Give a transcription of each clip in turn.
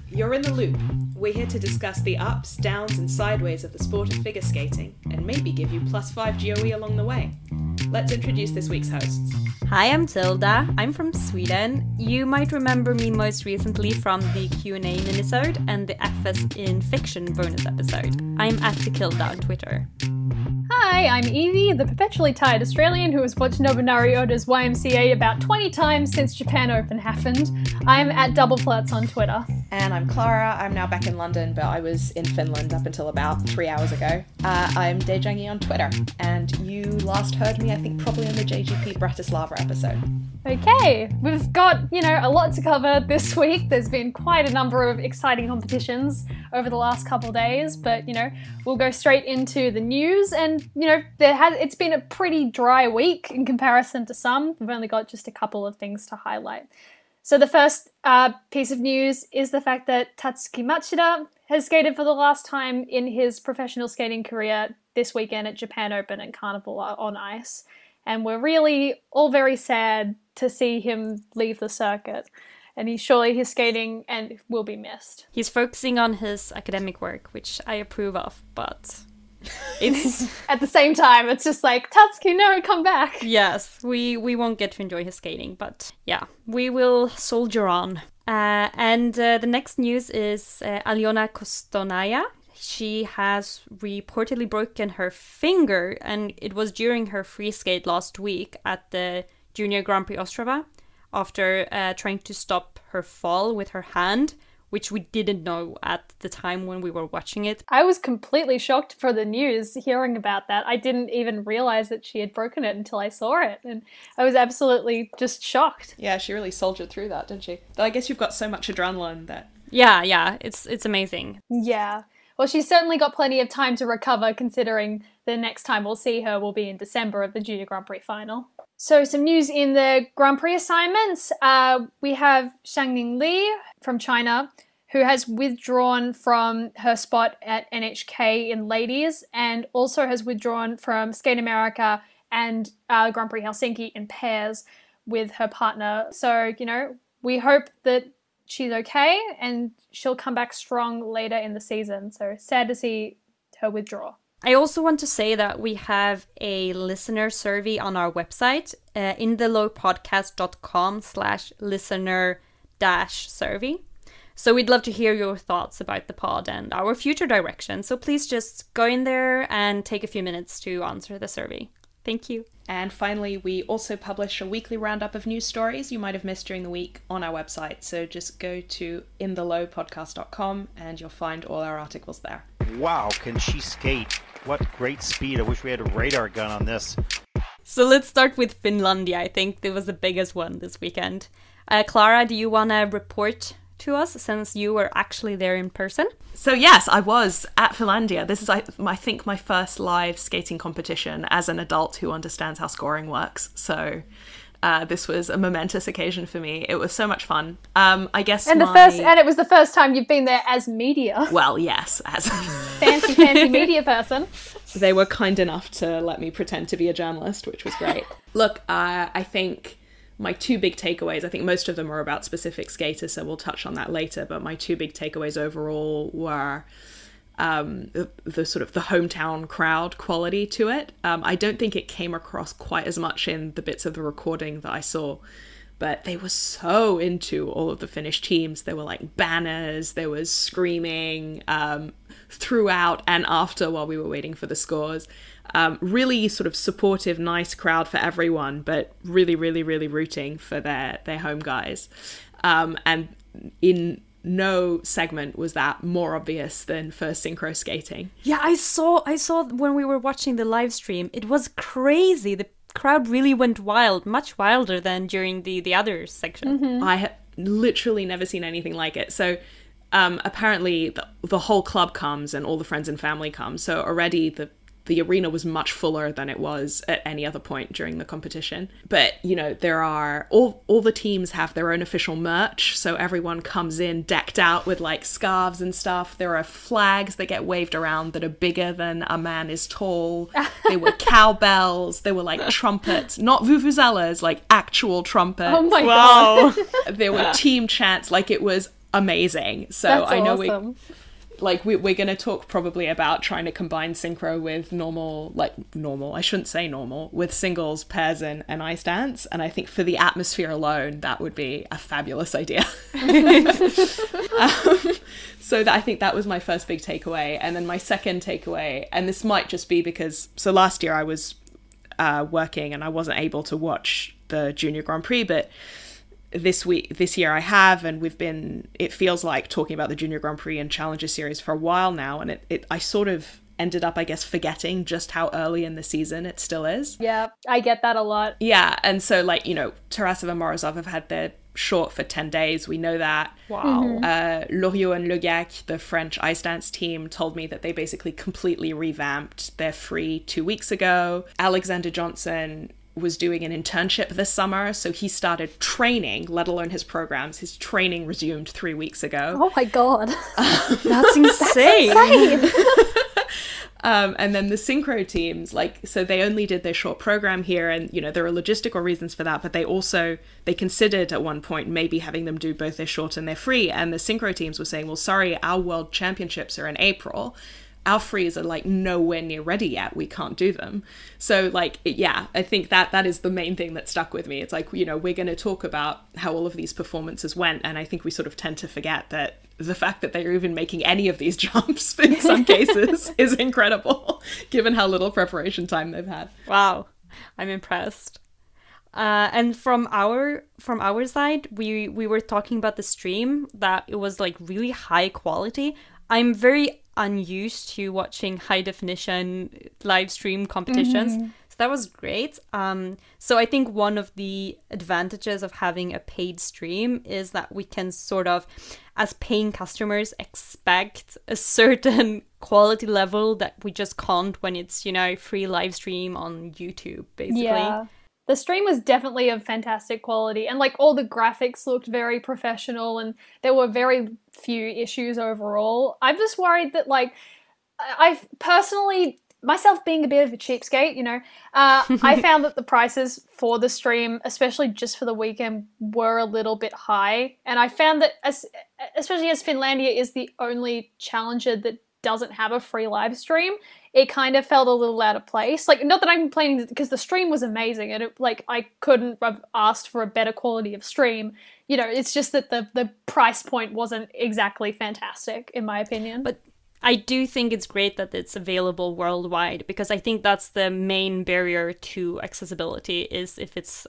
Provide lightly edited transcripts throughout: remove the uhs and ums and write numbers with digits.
You're in the loop. We're here to discuss the ups, downs and sideways of the sport of figure skating, and maybe give you +5 GOE along the way. Let's introduce this week's hosts. Hi, I'm Tilda. I'm from Sweden. You might remember me most recently from the Q&A minisode and the FS in Fiction bonus episode. I'm @Tilda on Twitter. Hi, I'm Evie, the perpetually tired Australian who has watched Nobunari Oda's YMCA about 20 times since Japan Open happened. I'm @DoubleFlirts on Twitter. And I'm Clara. I'm now back in London, but I was in Finland up until about 3 hours ago. I'm Daejangi on Twitter, and you last heard me, I think, probably in the JGP Bratislava episode. Okay, we've got, a lot to cover this week. There's been quite a number of exciting competitions over the last couple days, but, we'll go straight into the news. And, it's been a pretty dry week in comparison to some. We've only got just a couple of things to highlight. So the first piece of news is the fact that Tatsuki Machida has skated for the last time in his professional skating career this weekend at Japan Open and Carnival on Ice. And we're really all very sad to see him leave the circuit. And surely his skating and will be missed. He's focusing on his academic work, which I approve of, but it's at the same time, it's just like, Tatsuki, no, come back. Yes, we won't get to enjoy his skating, but yeah, we will soldier on. And the next news is Aliona Kostonaya. She has reportedly broken her finger, and it was during her free skate last week at the Junior Grand Prix Ostrava after trying to stop her fall with her hand, which we didn't know at the time when we were watching it. I was completely shocked for the news hearing about that. I didn't even realize that she had broken it until I saw it, and I was absolutely just shocked. Yeah, she really soldiered through that, didn't she? Though I guess you've got so much adrenaline that... Yeah, it's amazing. Yeah. Well, she's certainly got plenty of time to recover, considering the next time we'll see her will be in December of the Junior Grand Prix final. So some news in the Grand Prix assignments. We have Xiangning Li from China, who has withdrawn from her spot at NHK in ladies and also has withdrawn from Skate America and Grand Prix Helsinki in pairs with her partner. So, we hope that she's okay and she'll come back strong later in the season. So sad to see her withdraw. I also want to say that we have a listener survey on our website, inthelowpodcast.com/listener-survey. So we'd love to hear your thoughts about the pod and our future direction. So please just go in there and take a few minutes to answer the survey. Thank you. And finally, we also publish a weekly roundup of news stories you might have missed during the week on our website. So just go to inthelowpodcast.com and you'll find all our articles there. Wow, can she skate? What great speed. I wish we had a radar gun on this. So let's start with Finlandia. I think it was the biggest one this weekend. Clara, do you want to report to us since you were actually there in person? So yes, I was at Finlandia. This is, I think, my first live skating competition as an adult who understands how scoring works. So this was a momentous occasion for me. It was so much fun. I guess and it was the first time you've been there as media. Well, yes, as fancy media person. They were kind enough to let me pretend to be a journalist, which was great. Look, I think my two big takeaways, I think most of them are about specific skaters, so we'll touch on that later, but my two big takeaways overall were the sort of the hometown crowd quality to it. I don't think it came across quite as much in the bits of the recording that I saw, but they were so into all of the Finnish teams. There were like banners, there was screaming throughout and after while we were waiting for the scores. Really sort of supportive, nice crowd for everyone, but really, really, really rooting for their home guys. And in no segment was that more obvious than for synchro skating. Yeah, I saw when we were watching the live stream, it was crazy. The crowd really went wild, much wilder than during the other section. Mm-hmm. I have literally never seen anything like it. So apparently the whole club comes and all the friends and family come. So already the the arena was much fuller than it was at any other point during the competition. But, you know, there are all the teams have their own official merch. So everyone comes in decked out with like scarves and stuff. There are flags that get waved around that are bigger than a man is tall. There were cowbells. There were like trumpets, not vuvuzelas, like actual trumpets. Oh my God. There were team chants. Like, it was amazing. So That's I know awesome. we're going to talk probably about trying to combine synchro with with singles, pairs, and ice dance. And I think for the atmosphere alone, that would be a fabulous idea. So I think that was my first big takeaway. And then my second takeaway, and this might just be because, so last year I was working and I wasn't able to watch the Junior Grand Prix, but this year I have, and it feels like talking about the Junior Grand Prix and Challenger Series for a while now, and I sort of ended up, I guess, forgetting just how early in the season it still is. Yeah, I get that a lot. Yeah, and so, like, you know, Tarasov and Morozov have had their short for 10 days, we know that. Wow. Loriot and Le Gac, the French ice dance team, told me that they basically completely revamped their free 2 weeks ago. Alexander Johnson was doing an internship this summer, so he started training, let alone his programs. His training resumed 3 weeks ago. Oh my God. That's insane. And then the synchro teams, like, so they only did their short program here, and, you know, there are logistical reasons for that, but they considered at one point maybe having them do both their short and their free, and the synchro teams were saying, well, sorry, our world championships are in April. Our frees are like nowhere near ready yet. We can't do them. So like, yeah, I think that is the main thing that stuck with me. It's like, you know, we're going to talk about how all of these performances went. And I think we sort of tend to forget that the fact that they're even making any of these jumps in some cases is incredible, given how little preparation time they've had. Wow, I'm impressed. And from our side, we were talking about the stream, that it was like really high quality. I'm very unused to watching high definition live stream competitions. So that was great. So I think one of the advantages of having a paid stream is that we can sort of, as paying customers, expect a certain quality level that we just can't when it's, you know, free live stream on YouTube, basically. Yeah. The stream was definitely of fantastic quality, and like all the graphics looked very professional, and there were very few issues overall. I'm just worried that, like, I personally, myself being a bit of a cheapskate, you know, I found that the prices for the stream, especially just for the weekend, were a little bit high. And I found that, especially as Finlandia is the only challenger that doesn't have a free live stream, it kind of felt a little out of place. Like, not that I'm complaining, because the stream was amazing, and I couldn't have asked for a better quality of stream. You know, it's just that the price point wasn't exactly fantastic, in my opinion. But I do think it's great that it's available worldwide, because I think that's the main barrier to accessibility, is if it's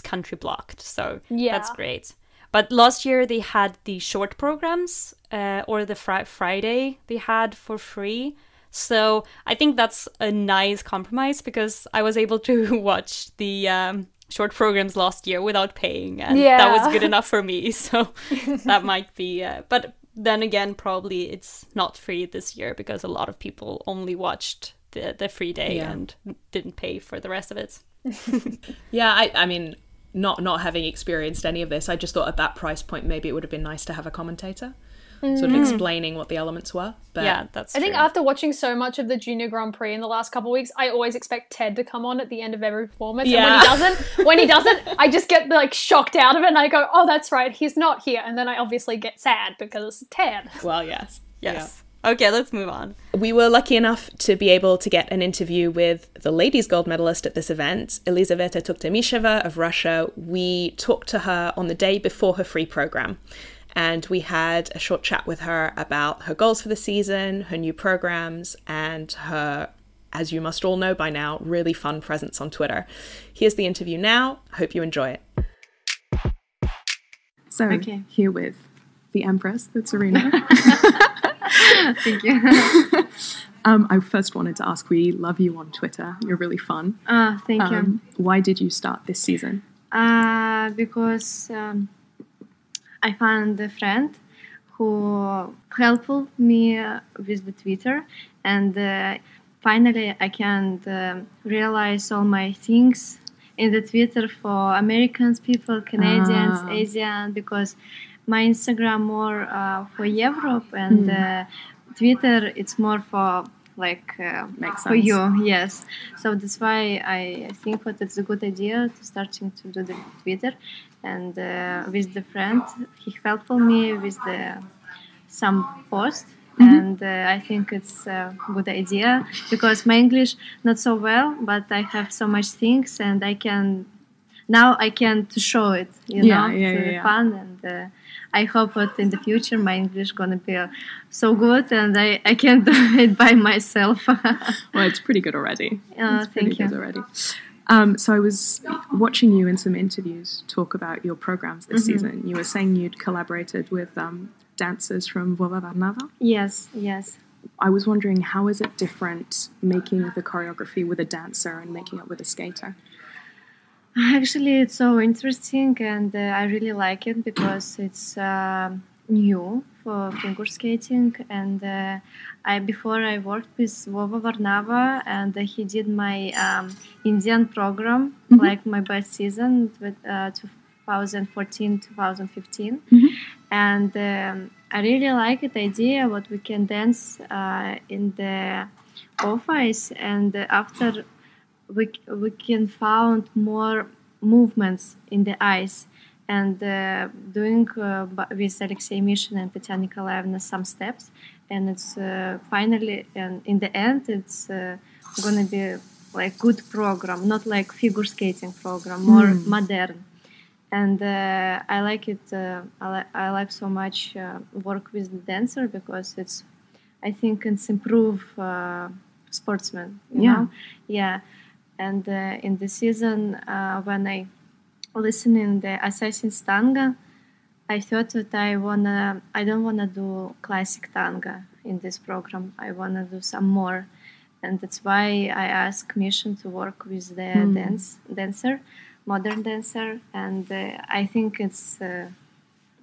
country blocked. So yeah, that's great. But last year they had the short programs, or the Friday they had for free. So I think that's a nice compromise, because I was able to watch the short programs last year without paying, and that was good enough for me. So that might be, but then again, probably it's not free this year, because a lot of people only watched the free day and didn't pay for the rest of it. Yeah, I mean, not having experienced any of this, I just thought at that price point maybe it would have been nice to have a commentator sort of explaining what the elements were. But yeah, that's I think after watching so much of the Junior Grand Prix in the last couple of weeks, I always expect Ted to come on at the end of every performance. Yeah. And when he doesn't, I just get like shocked out of it, and I go, oh, that's right, he's not here. And then I obviously get sad because Ted. Well, yes. Yes. Yeah. Okay, let's move on. We were lucky enough to be able to get an interview with the ladies' gold medalist at this event, Elizaveta Tuktamysheva of Russia. We talked to her on the day before her free program, and we had a short chat with her about her goals for the season, her new programs, and her, as you must all know by now, really fun presence on Twitter. Here's the interview now. I hope you enjoy it. So, here with the Empress, that's Serena. Thank you. I first wanted to ask, we love you on Twitter. You're really fun. Thank you. Why did you start this season? Because I found a friend who helped me with the Twitter, and finally I can realize all my things in the Twitter for Americans, people, Canadians, Asian, because my Instagram more for Europe and Twitter it's more for like for you, yes. So that's why I think that it's a good idea to starting to do the Twitter, and with the friend he helped me with the some post. And I think it's a good idea because my English not so well, but I have so much things and I can to show it, you know, to fun. And I hope that in the future my English gonna be so good and I can do it by myself. Well, it's pretty good already. It's pretty thank you. good already. So I was watching you in some interviews talk about your programs this season. You were saying you'd collaborated with dancers from Varnava. Yes. I was wondering, how is it different making the choreography with a dancer and making it with a skater? Actually, it's so interesting, and I really like it because it's new for figure skating. And before I worked with Vova Varnava, and he did my Indian program, like my best season with 2014-2015, and I really like the idea what we can dance in the office, and after we can found more movements in the eyes, and doing with Alexei Mishin and Tatiana Nikolaevna some steps, and it's finally, and in the end it's gonna be like good program, not like figure skating program, more modern. And I like it. I like so much work with the dancer because I think it's improve sportsmen. You know? Yeah. And in the season when I listen in the Assassin's Tango, I thought that I don't wanna do classic tango in this program. I wanna do some more, and that's why I asked Mission to work with the dancer. Modern dancer, and I think it's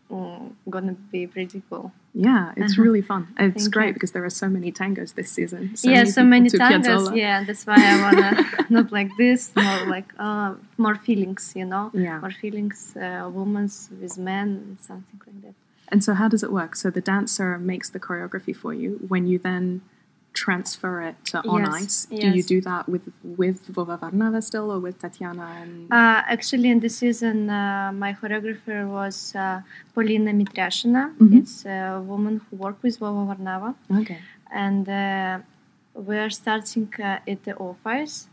gonna be pretty cool. Yeah, it's really fun. It's great because there are so many tangos this season. So many tangos. Yeah, that's why I wanna not like this, more like more feelings, you know. Yeah. More feelings, women with men, something like that. And so, how does it work? So the dancer makes the choreography for you. When you then transfer it to on ice. Do you do that with Vova Varnava still, or with Tatiana? And actually, in the season, my choreographer was Polina Mitrashina. It's a woman who worked with Vova Varnava. Okay. And we are starting at the office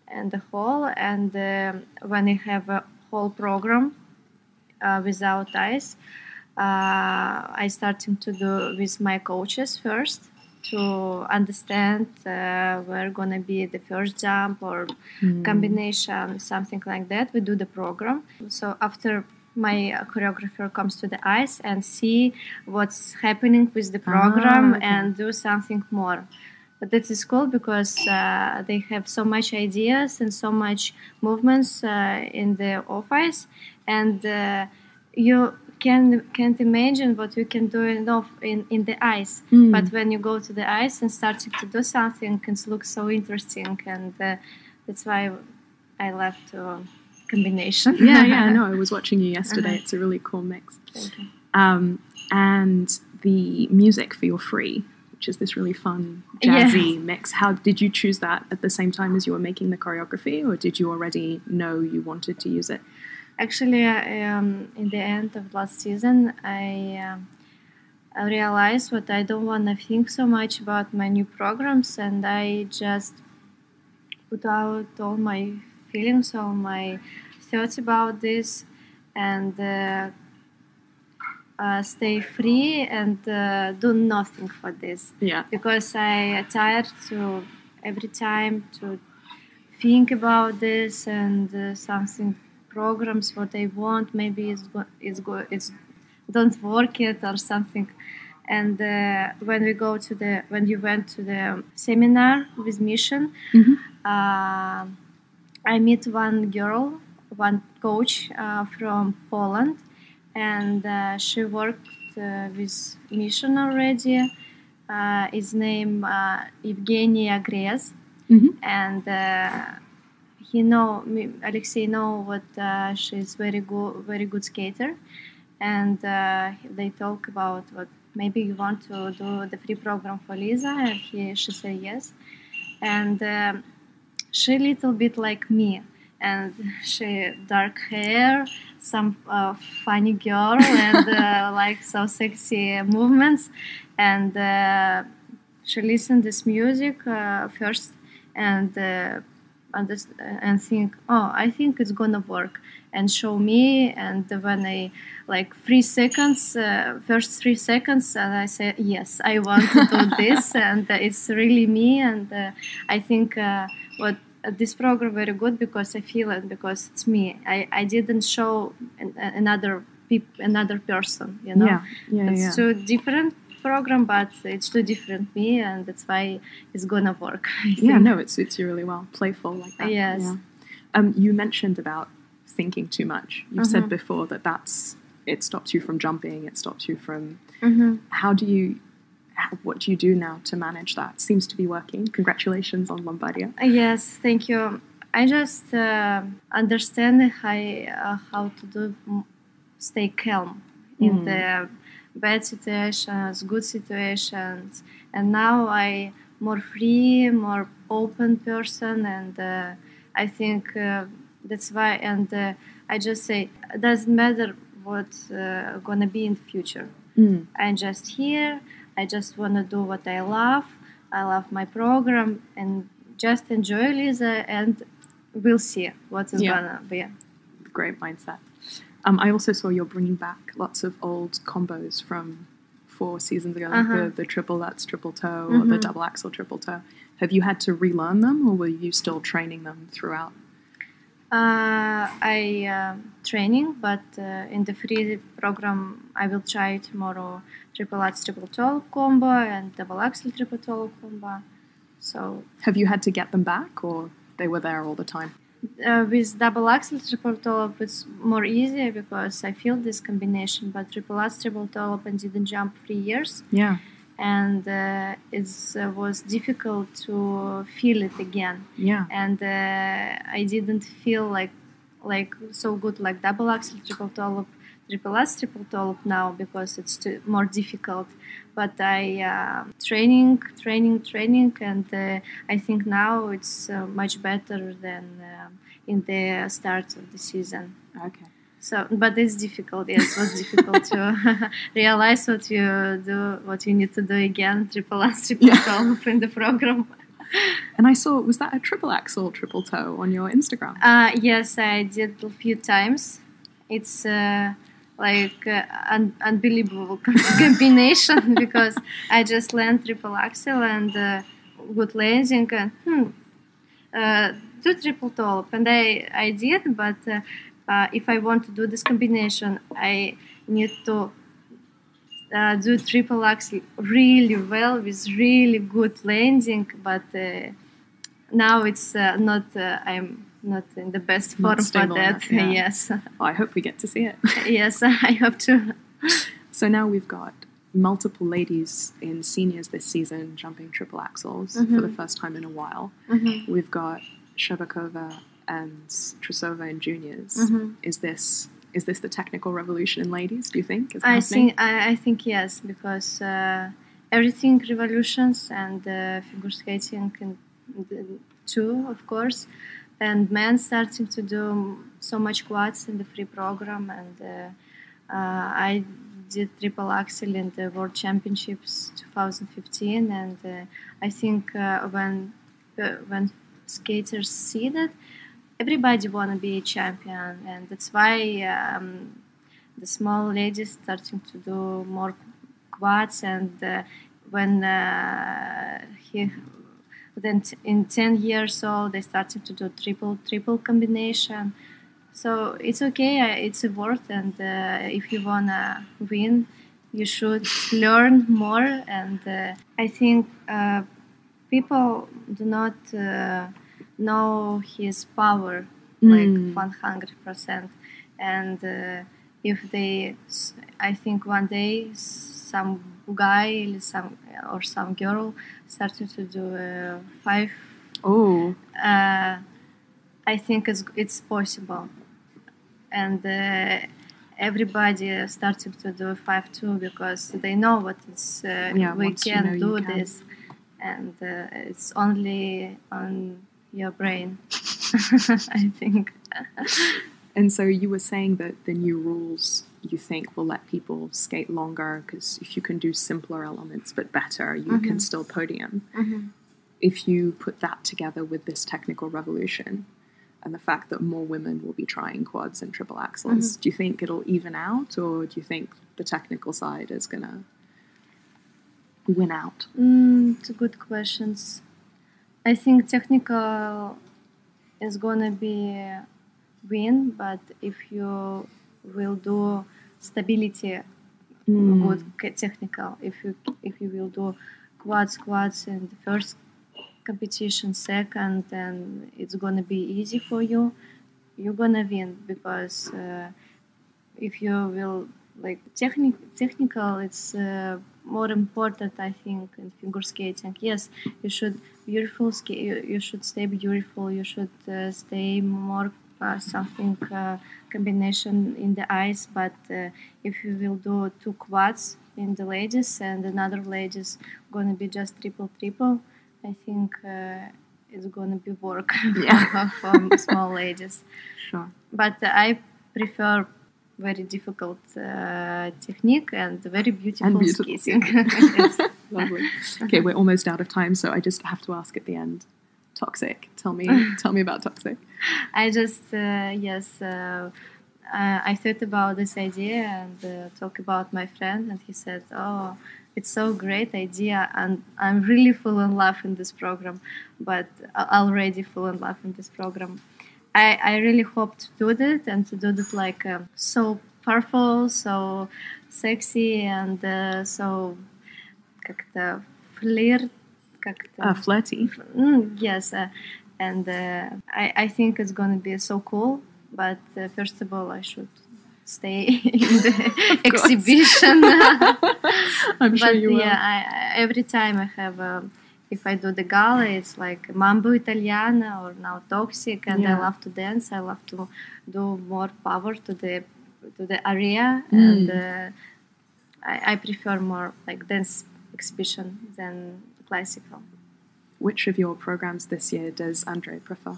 and the hall. And when I have a whole program without ice, I starting to do with my coaches first, to understand where gonna be the first jump or combination, something like that. We do the program. So after my choreographer comes to the ice and see what's happening with the program and do something more. But that is cool because they have so much ideas and so much movements in the office, and you can't imagine what you can do in the ice. But when you go to the ice and start to do something, it looks so interesting, and that's why I love the combination. Yeah, no, I was watching you yesterday. It's a really cool mix. Thank you. And the music for your free, which is this really fun jazzy mix. How did you choose that at the same time as you were making the choreography, or did you already know you wanted to use it? Actually, in the end of last season, I realized that I don't want to think so much about my new programs, and I just put out all my feelings, all my thoughts about this, and stay free and do nothing for this. Yeah. Because I tired to every time to think about this and something. Programs what I want, maybe it's don't work it or something. And when you went to the seminar with Mission, I met one coach from Poland, and she worked with Mission already, is named Evgenia Grez, and Alexei know what she's very good skater, and they talk about what maybe you want to do the free program for Lisa, and she said yes, and she little bit like me, and she dark hair, some funny girl, and like so sexy movements, and she listened this music first, and think, oh, I think it's gonna work, and show me, and when I like 3 seconds, first 3 seconds, and I said yes, I want to do this, and it's really me, and I think what this program very good because I feel it, because it's me. I didn't show another person, you know. It's too different program, but it's too different me, and that's why it's gonna work. Yeah, no, it suits you really well. Playful like that. Yes. Yeah. You mentioned about thinking too much. You've said before that it stops you from jumping. It stops you from. What do you do now to manage that? Seems to be working. Congratulations on Lombardia. Yes, thank you. I just understand how to stay calm in the bad situations, good situations, and now I more free, more open person, and I think that's why. And I just say it doesn't matter what's gonna be in the future. I'm just here. I just want to do what I love. I love my program, and just enjoy Lisa, and we'll see what is gonna be. Great mindset. I also saw you're bringing back lots of old combos from 4 seasons ago, like the triple Lutz, triple toe, or the double axel, triple toe. Have you had to relearn them, or were you still training them throughout? I training, but in the free program, I will try tomorrow triple Lutz, triple toe combo and double axel, triple toe combo. So, have you had to get them back, or they were there all the time? With double axel, triple toe, it's more easier because I feel this combination. But triple Lutz, triple toe, and didn't jump 3 years. Yeah. And it was difficult to feel it again. Yeah. And I didn't feel like so good like double axel, triple toe, triple Lutz, triple toe now because it's more difficult. But I training, and I think now it's much better than in the start of the season. Okay. So, but it's difficult. Yes, it was difficult to realize what you need to do again. Triple Lutz, triple toe in the program. And I saw, was that a triple axel, triple toe on your Instagram? Yes, I did a few times. It's like unbelievable combination because I just land triple axel and good landing and do triple toe, and I did, but. If I want to do this combination, I need to do triple axel really well with really good landing. But now it's not. I'm not in the best form for that. Yeah. Yes. Oh, I hope we get to see it. Yes, I hope to. So now we've got multiple ladies in seniors this season jumping triple axels for the first time in a while. We've got Shevakova and Trusova in juniors. Is this the technical revolution in ladies, do you think? I think yes, because everything revolutions, and figure skating too, of course, and men starting to do so much quads in the free program, and I did triple axel in the World Championships 2015, and I think when skaters see that, everybody want to be a champion, and that's why the small ladies starting to do more quads, and when then in 10 years old they started to do triple combination. So it's okay, it's a work, and if you wanna win, you should learn more. And I think people do not know his power like 100%, and if they, I think one day some guy or some girl started to do 5. Oh. I think it's possible, and everybody started to do 5 too because they know what it's. We can do this, and it's only on your brain. I think. And so you were saying that the new rules you think will let people skate longer because if you can do simpler elements but better, you can still podium. If you put that together with this technical revolution and the fact that more women will be trying quads and triple axels, do you think it'll even out, or do you think the technical side is going to win out? It's a good questions. I think technical is going to be win, but if you will do stability, good technical. If you will do quads in the first competition, second, then it's gonna be easy for you. You're gonna win because if you will like technical, it's more important, I think, in figure skating. Yes, you should beautiful skate. You should stay beautiful. You should stay more something combination in the eyes. But if you will do 2 quads in the ladies and another ladies gonna be just triple, I think it's gonna be work for small ladies. Sure. But I prefer very difficult technique and very beautiful skating. Lovely. Okay, we're almost out of time, so I just have to ask at the end. Toxic. Tell me about Toxic. I just I thought about this idea and talked about my friend, and he said, "Oh, it's so great idea, and I'm really full in love in this program, but already full in love in this program. I really hope to do that and to do it like so powerful, so sexy, and so как-то флирт, как-то flirty. Yes, and I think it's gonna be so cool. But first of all, I should stay in the exhibition. I'm sure you will. Yeah, every time I have, if I do the gala, it's like Mambo Italiana or now Toxic, and I love to dance. I love to do more power to the area, and I prefer more like dance exhibition than classical. Which of your programs this year does Andrei prefer?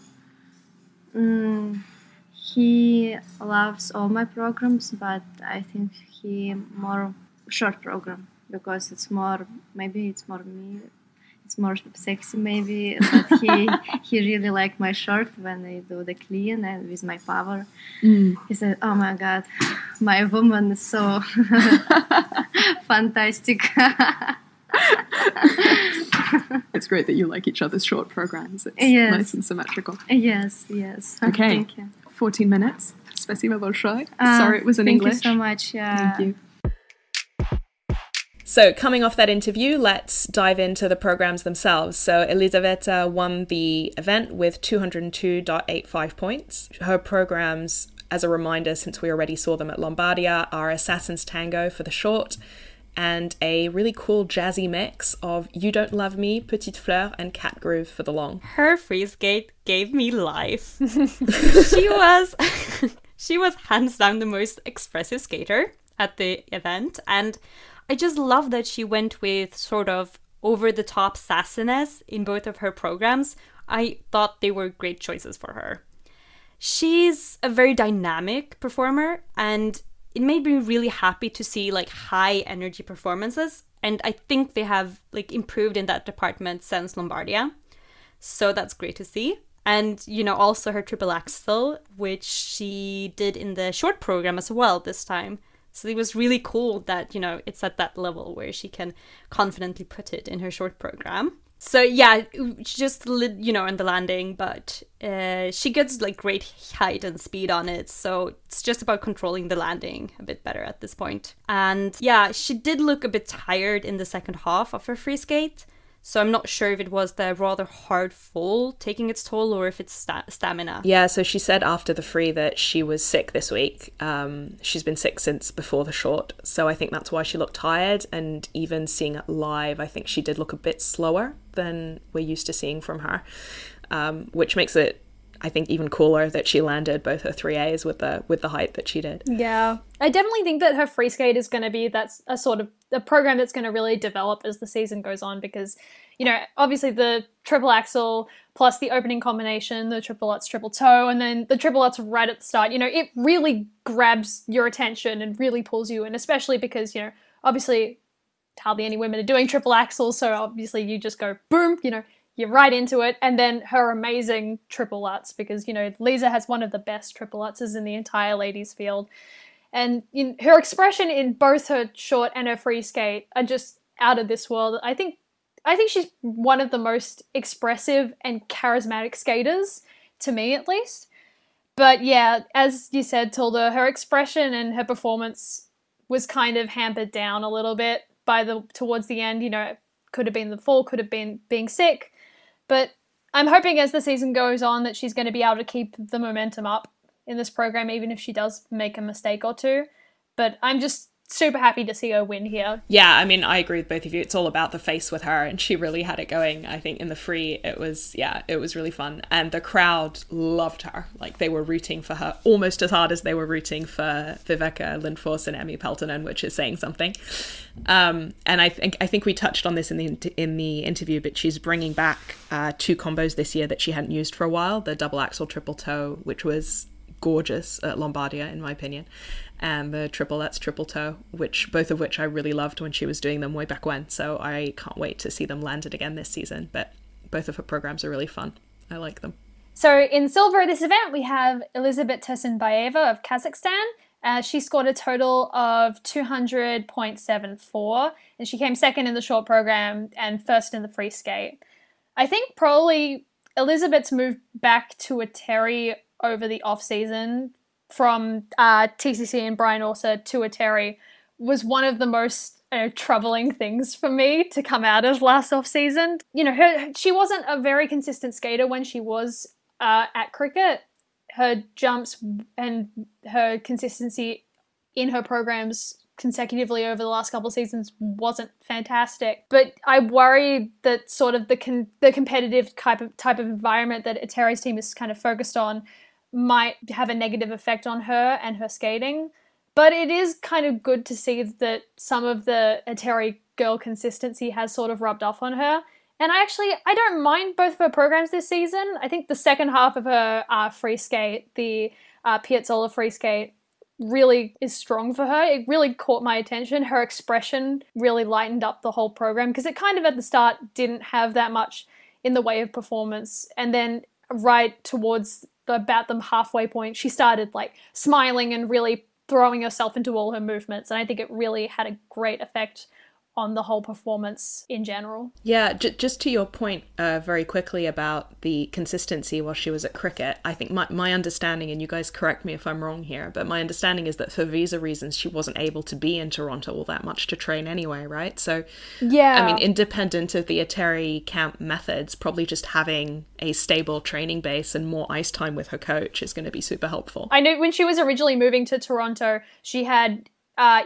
He loves all my programs, but I think he more short program because it's more me. It's more sexy maybe, but he really like my short when I do the clean and with my power. He said, "Oh my God, my woman is so fantastic." It's great that you like each other's short programs. It's nice and symmetrical. Yes. Okay. Thank you. 14 minutes. Spasibo большое. Sorry it was in English. Thank you so much. Thank you. So coming off that interview, let's dive into the programs themselves. So Elizaveta won the event with 202.85 points. Her programs, as a reminder, since we already saw them at Lombardia, are Assassin's Tango for the short and a really cool jazzy mix of You Don't Love Me, Petite Fleur, and Cat Groove for the long. Her free skate gave me life. She was hands down the most expressive skater at the event, and I just love that she went with sort of over-the-top sassiness in both of her programs. I thought they were great choices for her. She's a very dynamic performer, and it made me really happy to see like high energy performances, and I think they have like improved in that department since Lombardia, so that's great to see. And also her triple axel, which she did in the short program as well this time, so it was really cool that it's at that level where she can confidently put it in her short program. So yeah, just in the landing, but she gets like great height and speed on it, so it's just about controlling the landing a bit better at this point. And yeah, she did look a bit tired in the second half of her free skate, So I'm not sure if it was the rather hard fall taking its toll or if it's stamina. Yeah, so she said after the free that she was sick this week. She's been sick since before the short, so I think that's why she looked tired. And even seeing it live, I think she did look a bit slower than we're used to seeing from her, which makes it, I think, even cooler that she landed both her 3As with the height that she did. Yeah, I definitely think that her free skate is going to be that's a sort of a program that's going to really develop as the season goes on, because, you know, obviously the triple axel plus the opening combination, the triple Lutz, triple toe, and then the triple Lutz right at the start, you know, it really grabs your attention and really pulls you in, especially because, you know, obviously hardly any women are doing triple axels, so obviously you just go boom, you know, you're right into it. And then her amazing triple Lutz, because, you know, Lisa has one of the best triple Lutzes in the entire ladies field. And her expression in both her short and her free skate are just out of this world. I think she's one of the most expressive and charismatic skaters, to me at least. But yeah, as you said, Tilda, her expression and her performance was kind of hampered down a little bit towards the end. You know, it could have been the fall, could have been being sick. But I'm hoping as the season goes on that she's going to be able to keep the momentum up in this program, even if she does make a mistake or two. But I'm just super happy to see her win here. Yeah, I mean, I agree with both of you. It's all about the face with her, and she really had it going. I think in the free, it was really fun. And the crowd loved her. Like, they were rooting for her almost as hard as they were rooting for Viveka Lindfors and Emmy Peltonen, which is saying something. And I think we touched on this in the interview, but she's bringing back 2 combos this year that she hadn't used for a while. The double axel triple toe, which was gorgeous at Lombardia, in my opinion, and the triple Lutz triple toe, both of which I really loved when she was doing them way back when. So I can't wait to see them landed again this season. But both of her programs are really fun. I like them. So in silver this event, we have Elizaveta Tursunbayeva of Kazakhstan. She scored a total of 200.74, and she came second in the short program and first in the free skate. I think probably Elizabeth's moved back to a Terry over the off-season from TCC and Brian Orser to a Terry was one of the most troubling things for me to come out of last off-season. You know, she wasn't a very consistent skater when she was at cricket. Her jumps and her consistency in her programs consecutively over the last couple of seasons wasn't fantastic. But I worry that sort of the competitive type of environment that Eteri's team is kind of focused on might have a negative effect on her and her skating. But it is kind of good to see that some of the Eteri girl consistency has sort of rubbed off on her. And I don't mind both of her programs this season. I think the second half of her free skate, the Piazzolla free skate, really is strong for her. It really caught my attention. Her expression really lightened up the whole program, because it kind of at the start didn't have that much in the way of performance. And then right towards about the halfway point, she started like smiling and really throwing herself into all her movements. And I think it really had a great effect on the whole performance in general. Yeah, just to your point very quickly about the consistency while she was at cricket, I think my understanding, and you guys correct me if I'm wrong here, but my understanding is that for visa reasons she wasn't able to be in Toronto all that much to train anyway, right? So yeah, I mean, independent of the Eteri camp methods, probably just having a stable training base and more ice time with her coach is going to be super helpful. I know when she was originally moving to Toronto, she had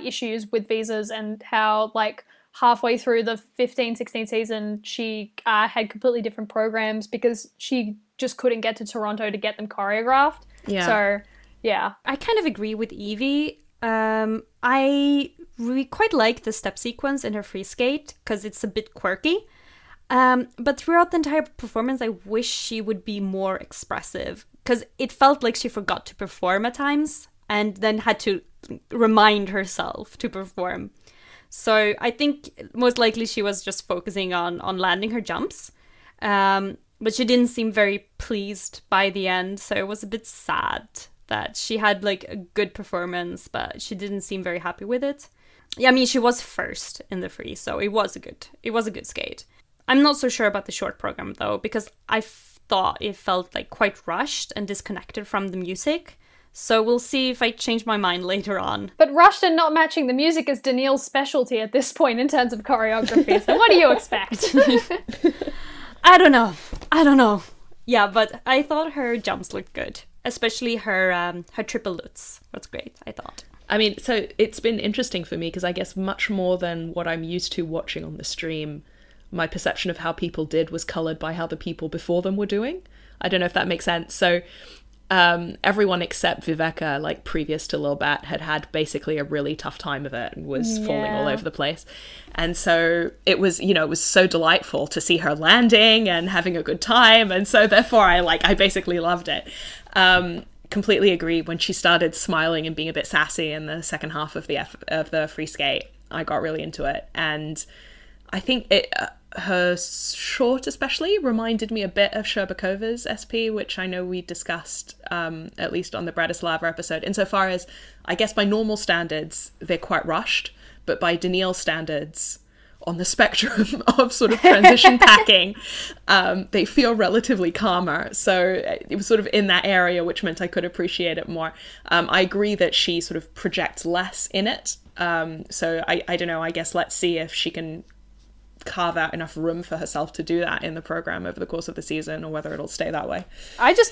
issues with visas, and how like halfway through the 15-16 season, she had completely different programs because she just couldn't get to Toronto to get them choreographed. Yeah. So, yeah. I kind of agree with Evie. I really quite like the step sequence in her free skate because it's a bit quirky. But throughout the entire performance, I wish she would be more expressive, because it felt like she forgot to perform at times and then had to remind herself to perform. So I think most likely she was just focusing on landing her jumps. But she didn't seem very pleased by the end. So it was a bit sad that she had like a good performance, but she didn't seem very happy with it. Yeah, I mean, she was first in the free, so it was a good skate. I'm not so sure about the short program though, because I thought it felt like quite rushed and disconnected from the music. So we'll see if I change my mind later on. But rushed and not matching the music is Daniil's specialty at this point in terms of choreography, so what do you expect? I don't know. Yeah, but I thought her jumps looked good. Especially her triple lutz was great, I thought. I mean, so it's been interesting for me because I guess much more than what I'm used to watching on the stream, my perception of how people did was coloured by how the people before them were doing. I don't know if that makes sense. So everyone except Viveka, like previous to Lil Bat, had basically a really tough time of it and was falling all over the place. And so it was, you know, it was so delightful to see her landing and having a good time. And so therefore I basically loved it. Completely agree. When she started smiling and being a bit sassy in the second half of the free skate, I got really into it. And I think her short especially reminded me a bit of Sherbakova's SP, which I know we discussed at least on the Bratislava episode, insofar as I guess by normal standards they're quite rushed, but by Daniil's standards, on the spectrum of sort of transition packing, they feel relatively calmer. So it was sort of in that area, which meant I could appreciate it more. I agree that she sort of projects less in it. So I don't know, I guess let's see if she can carve out enough room for herself to do that in the program over the course of the season, or whether it'll stay that way. I just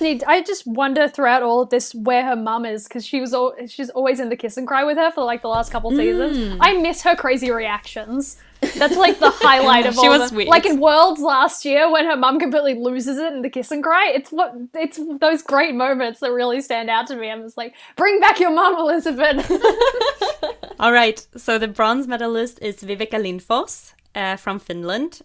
wonder throughout all of this where her mum is, because she's always in the kiss and cry with her for like the last couple seasons. I miss her crazy reactions. That's like the highlight of all. She was sweet. Like in Worlds last year when her mum completely loses it in the kiss and cry. It's those great moments that really stand out to me. I'm just like, bring back your mum, Elizabeth. All right, so the bronze medalist is Viveka Lindfors. From Finland.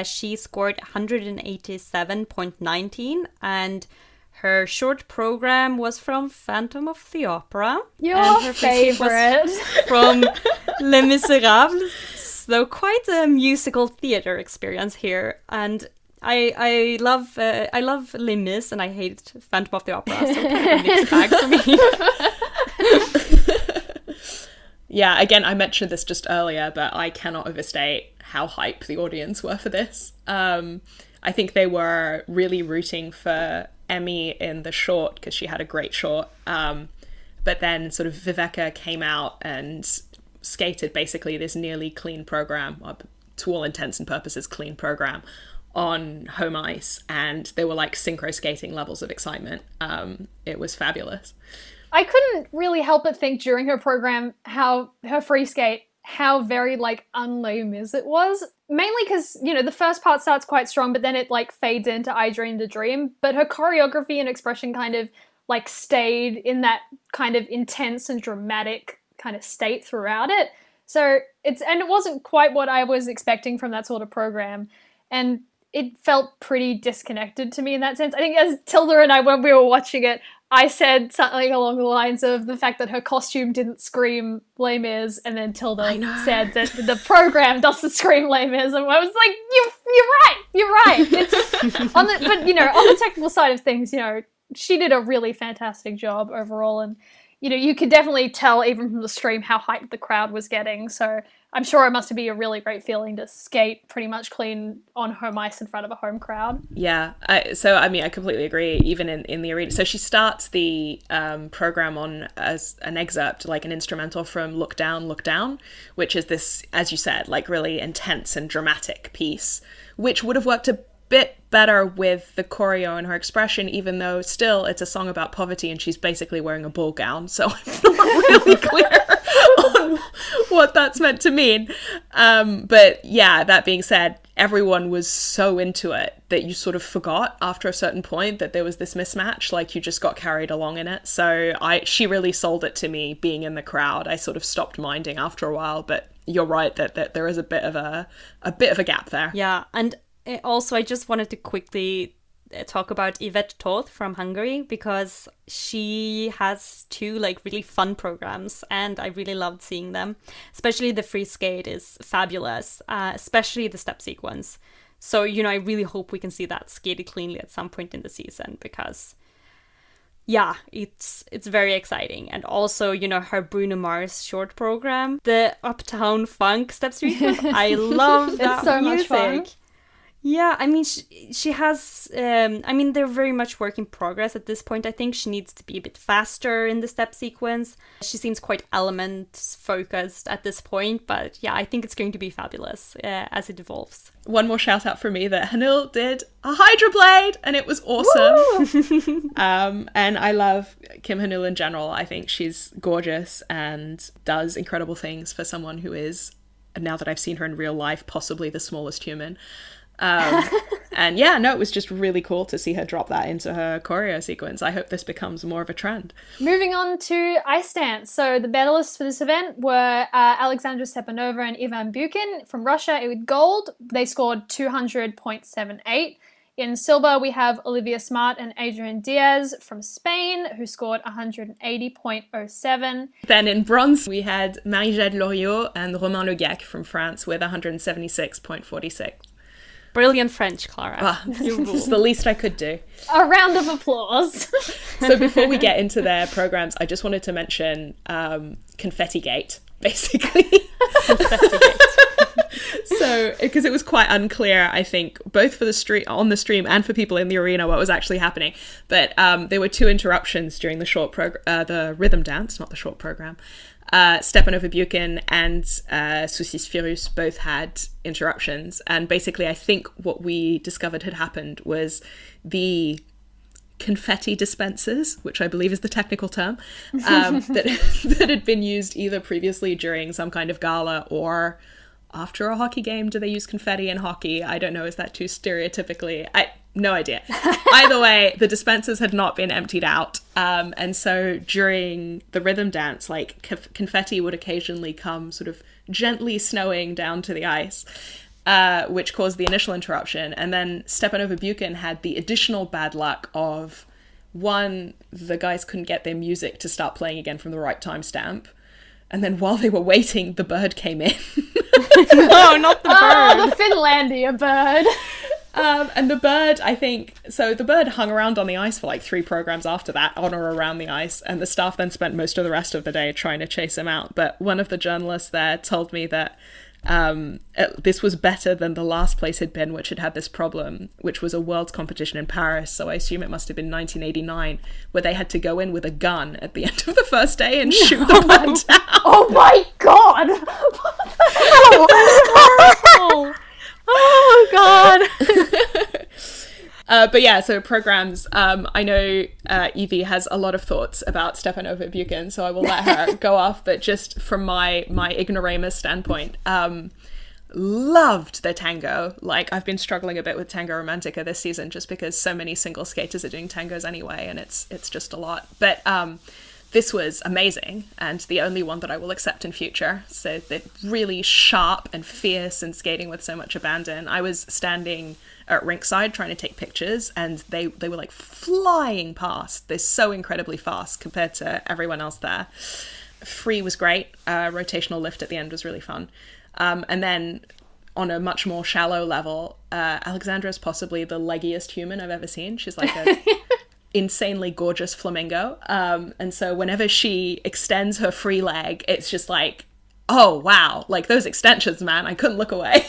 She scored 187.19 and her short program was from Phantom of the Opera. Your and her favorite. From Les Miserables. So quite a musical theater experience here. And I love Les Mis and I hate Phantom of the Opera, so kind of a mixed bag for me. Yeah, again, I mentioned this just earlier, but I cannot overstate how hype the audience were for this. I think they were really rooting for Emmy in the short because she had a great short. But then sort of Viveka came out and skated basically this nearly clean program, to all intents and purposes clean program, on home ice. And they were like synchro skating levels of excitement. It was fabulous. I couldn't really help but think during her program how her free skate, how very like un-Les Mis it was. Mainly because, you know, the first part starts quite strong, but then it like fades into I Dreamed a Dream. But her choreography and expression kind of like stayed in that kind of intense and dramatic kind of state throughout it. So it wasn't quite what I was expecting from that sort of program. And it felt pretty disconnected to me in that sense. I think as Tilda and I, when we were watching it, I said something along the lines of the fact that her costume didn't scream Les Mis, and then Tilda said that the program doesn't scream Les Mis, and I was like, you're right. It's just, but you know, on the technical side of things, you know, she did a really fantastic job overall, and you know, you could definitely tell even from the stream how hyped the crowd was getting. So I'm sure it must be a really great feeling to skate pretty much clean on home ice in front of a home crowd. Yeah, so I mean, I completely agree, even in the arena. So she starts the program on as an excerpt, like an instrumental from Look Down, which is this, as you said, like really intense and dramatic piece, which would have worked a bit better with the choreo and her expression, even though still it's a song about poverty and she's basically wearing a ball gown, so I'm not really clear on what that's meant to mean. But yeah, that being said, everyone was so into it that you sort of forgot after a certain point that there was this mismatch, like you just got carried along in it. So she really sold it to me being in the crowd. I sort of stopped minding after a while, but you're right that there is a bit of a gap there. Yeah, and also, I just wanted to quickly talk about Yvette Toth from Hungary, because she has two like really fun programs and I really loved seeing them. Especially the free skate is fabulous, especially the step sequence. So, you know, I really hope we can see that skated cleanly at some point in the season, because yeah, it's very exciting. And also, you know, her Bruno Mars short program, the Uptown Funk step sequence, I love that it's so music. much fun. Yeah, I mean, she has, I mean, they're very much work in progress at this point. I think she needs to be a bit faster in the step sequence. She seems quite element focused at this point, but yeah, I think it's going to be fabulous as it evolves. One more shout out for me that Hanul did a Hydra Blade and it was awesome. And I love Kim Hanul in general. I think she's gorgeous and does incredible things for someone who is, now that I've seen her in real life, possibly the smallest human. And yeah, no, it was just really cool to see her drop that into her choreo sequence. I hope this becomes more of a trend. Moving on to ice dance. So the medalists for this event were Alexandra Stepanova and Ivan Bukin from Russia with gold. They scored 200.78. In silver, we have Olivia Smart and Adrian Diaz from Spain, who scored 180.07. Then in bronze, we had Marie-Jade Loriot and Romain Le Gac from France with 176.46. Brilliant French, Clara. It's the least I could do. A round of applause. So before we get into their programs, I just wanted to mention Confetti Gate, basically. Confetti Gate. So, because it was quite unclear, I think, both for the on the stream and for people in the arena, what was actually happening. But there were two interruptions during the the rhythm dance, not the short program. Stepanova Bukin and Susis Firus both had interruptions. And basically, I think what we discovered had happened was the confetti dispensers, which I believe is the technical term, that had been used either previously during some kind of gala or after a hockey game. Do they use confetti in hockey? I don't know. Is that too stereotypically? No idea. Either way, the dispensers had not been emptied out. And so during the rhythm dance, like confetti would occasionally come sort of gently snowing down to the ice, which caused the initial interruption. And then Stepanova Bukin had the additional bad luck of, one, the guys couldn't get their music to start playing again from the right timestamp. And then while they were waiting, the bird came in. No, not the bird. Oh, the Finlandia bird. And the bird, I think, so the bird hung around on the ice for like 3 programs after that, on or around the ice, and the staff then spent most of the rest of the day trying to chase him out. But one of the journalists there told me that this was better than the last place had been, which had had this problem, which was a world's competition in Paris. So I assume it must have been 1989, where they had to go in with a gun at the end of the first day and shoot the bird down. Oh my god! Oh god. But yeah, so programs, I know Evie has a lot of thoughts about Stepanova Bukin, so I will let her go off, but just from my ignoramus standpoint, loved the tango. Like, I've been struggling a bit with Tango Romantica this season just because so many single skaters are doing tangos anyway, and it's just a lot. But this was amazing, and the only one that I will accept in future. So they're really sharp and fierce and skating with so much abandon. I was standing at rinkside trying to take pictures, and they were like flying past. They're so incredibly fast compared to everyone else there. Free was great. Rotational lift at the end was really fun. And then on a much more shallow level, Alexandra is possibly the leggiest human I've ever seen. She's like a insanely gorgeous flamingo. And so whenever she extends her free leg, it's just like, oh, wow. Like, those extensions, man, I couldn't look away.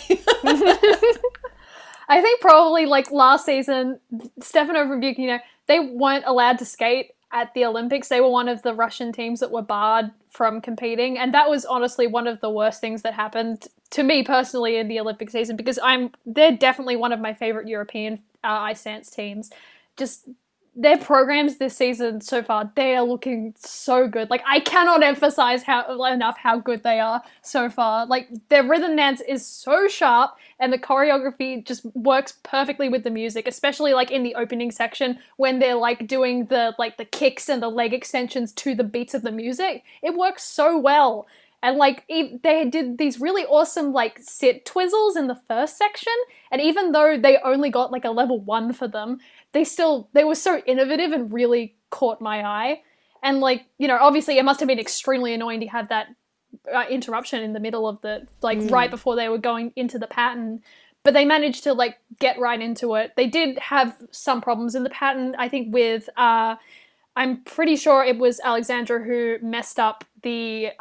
I think probably, like, last season, Stepanova and Bukin, they weren't allowed to skate at the Olympics. They were one of the Russian teams that were barred from competing. And that was honestly one of the worst things that happened to me personally in the Olympic season, because they're definitely one of my favorite European ice dance teams. Just their programs this season so far, they are looking so good. Like, I cannot emphasize enough how good they are so far. Like, their rhythm dance is so sharp, and the choreography just works perfectly with the music, especially like in the opening section when they're like doing the kicks and the leg extensions to the beats of the music. It works so well. And like they did these really awesome like sit twizzles in the first section, and even though they only got like a level 1 for them, they were so innovative and really caught my eye. And like, obviously it must have been extremely annoying to have that interruption in the middle of the right before they were going into the pattern, but they managed to like get right into it. They did have some problems in the pattern, I think, with I'm pretty sure it was Alexandra who messed up the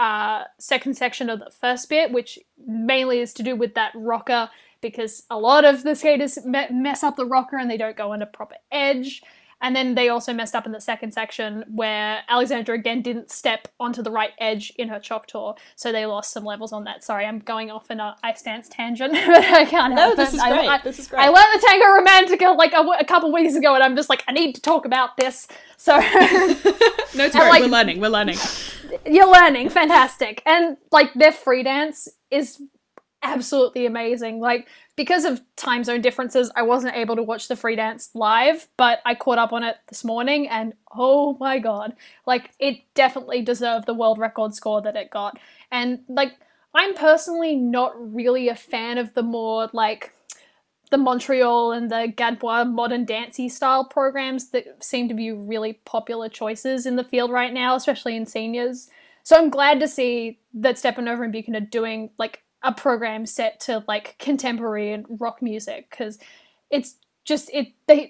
second section of the first bit, which mainly is to do with that rocker because a lot of the skaters mess up the rocker and they don't go into proper edge. And then they also messed up in the second section where Alexandra again didn't step onto the right edge in her chalk tour, so they lost some levels on that. Sorry, I'm going off in a ice dance tangent, but I can't help it. This is great. This is great. I learned the Tango Romantica like a couple weeks ago, and I'm just like, I need to talk about this. So no, it's great. Like, we're learning. You're learning, fantastic. And like their free dance is absolutely amazing. Like, because of time zone differences, I wasn't able to watch the free dance live, but I caught up on it this morning and oh my god, like it definitely deserved the world record score that it got. And like, I'm personally not really a fan of the more like the Montreal and the Gadbois modern dancey style programs that seem to be really popular choices in the field right now, especially in seniors. So I'm glad to see that Stepanova and Beacon are doing like a program set to like contemporary and rock music, because it's just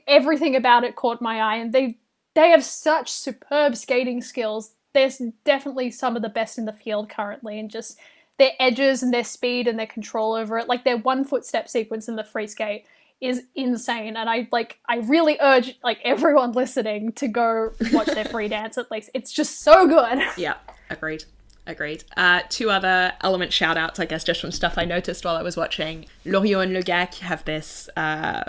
everything about it caught my eye, and they have such superb skating skills. There's definitely some of the best in the field currently, and just their edges and their speed and their control over it. Like their 1 foot step sequence in the free skate is insane, and I really urge like everyone listening to go watch their free dance at least. It's just so good. Yeah, agreed. Two other element shout-outs, I guess, just from stuff I noticed while I was watching. Loriot and Le Gac have this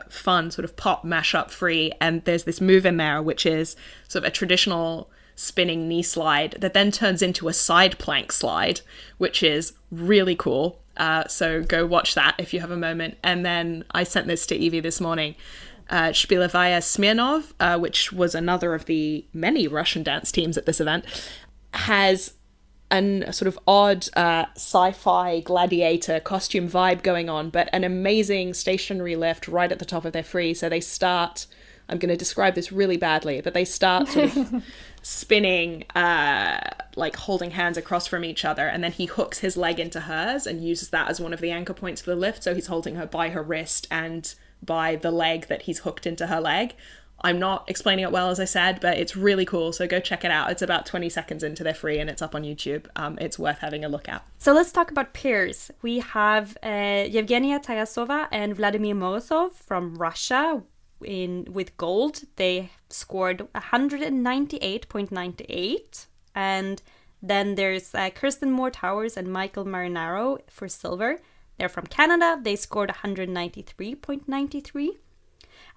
fun sort of pop mashup free, and there's this move in there which is sort of a traditional spinning knee slide that then turns into a side plank slide, which is really cool. So go watch that if you have a moment. And then I sent this to Evie this morning. Spilovaya Smirnov, which was another of the many Russian dance teams at this event, has a sort of odd sci-fi gladiator costume vibe going on, but an amazing stationary lift right at the top of their free. So they start, I'm going to describe this really badly, but they start sort of spinning, like holding hands across from each other, and then he hooks his leg into hers and uses that as one of the anchor points for the lift. So he's holding her by her wrist and by the leg that he's hooked into her leg. I'm not explaining it well, as I said, but it's really cool. So go check it out. It's about 20 seconds into their free and it's up on YouTube. It's worth having a look at. So let's talk about pairs. We have Yevgenia Tarasova and Vladimir Morozov from Russia with gold. They scored 198.98. And then there's Kirsten Moore-Towers and Michael Marinaro for silver. They're from Canada. They scored 193.93.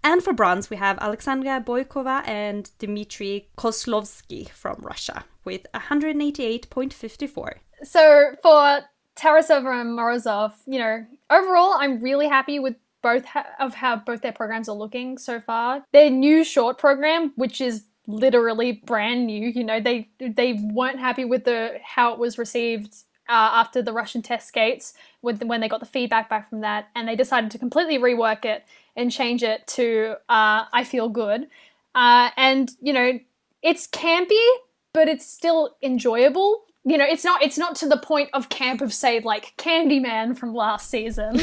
And for bronze, we have Alexandra Boykova and Dmitry Kozlovsky from Russia with 188.54. So for Tarasova and Morozov, overall, I'm really happy with how both their programs are looking so far. Their new short program, which is literally brand new, they weren't happy with how it was received after the Russian test skates when they got the feedback back from that, and they decided to completely rework it and change it to I Feel Good. And, it's campy, but it's still enjoyable. It's not to the point of camp of, say, like Candyman from last season.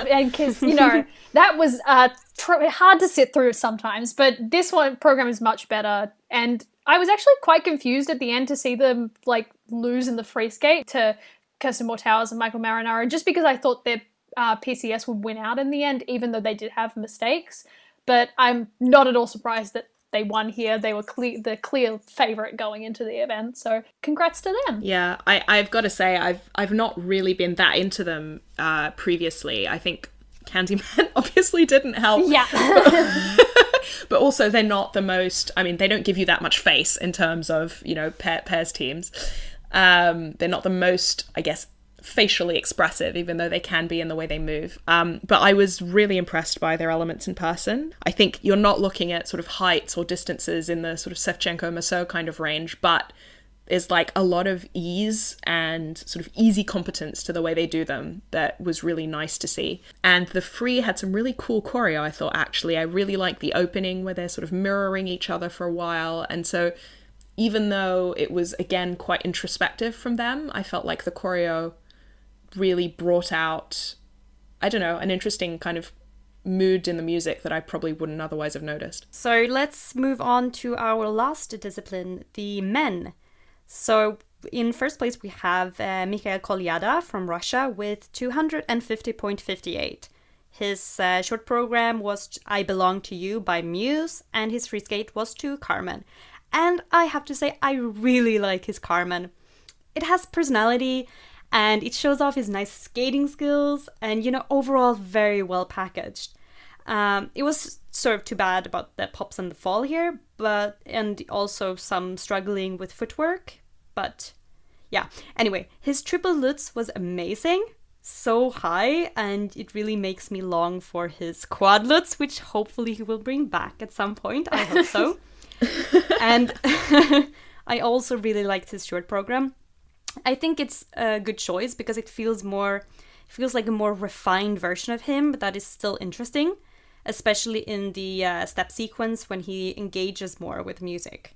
And because, that was hard to sit through sometimes. But this program is much better. And I was actually quite confused at the end to see them, like, lose in the free skate to Kirsten Moore-Towers and Michael Marinaro, just because I thought their PCS would win out in the end, even though they did have mistakes. But I'm not at all surprised that they won here. They were the clear favourite going into the event, so congrats to them. Yeah, I've got to say, I've not really been that into them previously. I think Candyman obviously didn't help. Yeah. But also they're not the most, they don't give you that much face in terms of, pairs teams. They're not the most, I guess, facially expressive, even though they can be in the way they move. But I was really impressed by their elements in person. I think you're not looking at sort of heights or distances in the sort of Sevchenko-Massot kind of range, but there's like a lot of ease and sort of easy competence to the way they do them that was really nice to see. And the free had some really cool choreo, I thought, actually. I really liked the opening where they're sort of mirroring each other for a while. And so even though it was, again, quite introspective from them, I felt like the choreo really brought out, an interesting kind of mood in the music that I probably wouldn't otherwise have noticed. So let's move on to our last discipline, the men. So in first place, we have Mikhail Kolyada from Russia with 250.58. His short program was I Belong to You by Muse, and his free skate was to Carmen. And I have to say, I really like his Carmen. It has personality, and it shows off his nice skating skills, and, you know, overall very well packaged. It was sort of too bad about the pops and the fall here, and also some struggling with footwork, but yeah. Anyway, his triple lutz was amazing. So high, and it really makes me long for his quad lutz, which hopefully he will bring back at some point. I hope so. And I also really liked his short program. I think it's a good choice because it feels like a more refined version of him, but that is still interesting, especially in the step sequence when he engages more with music.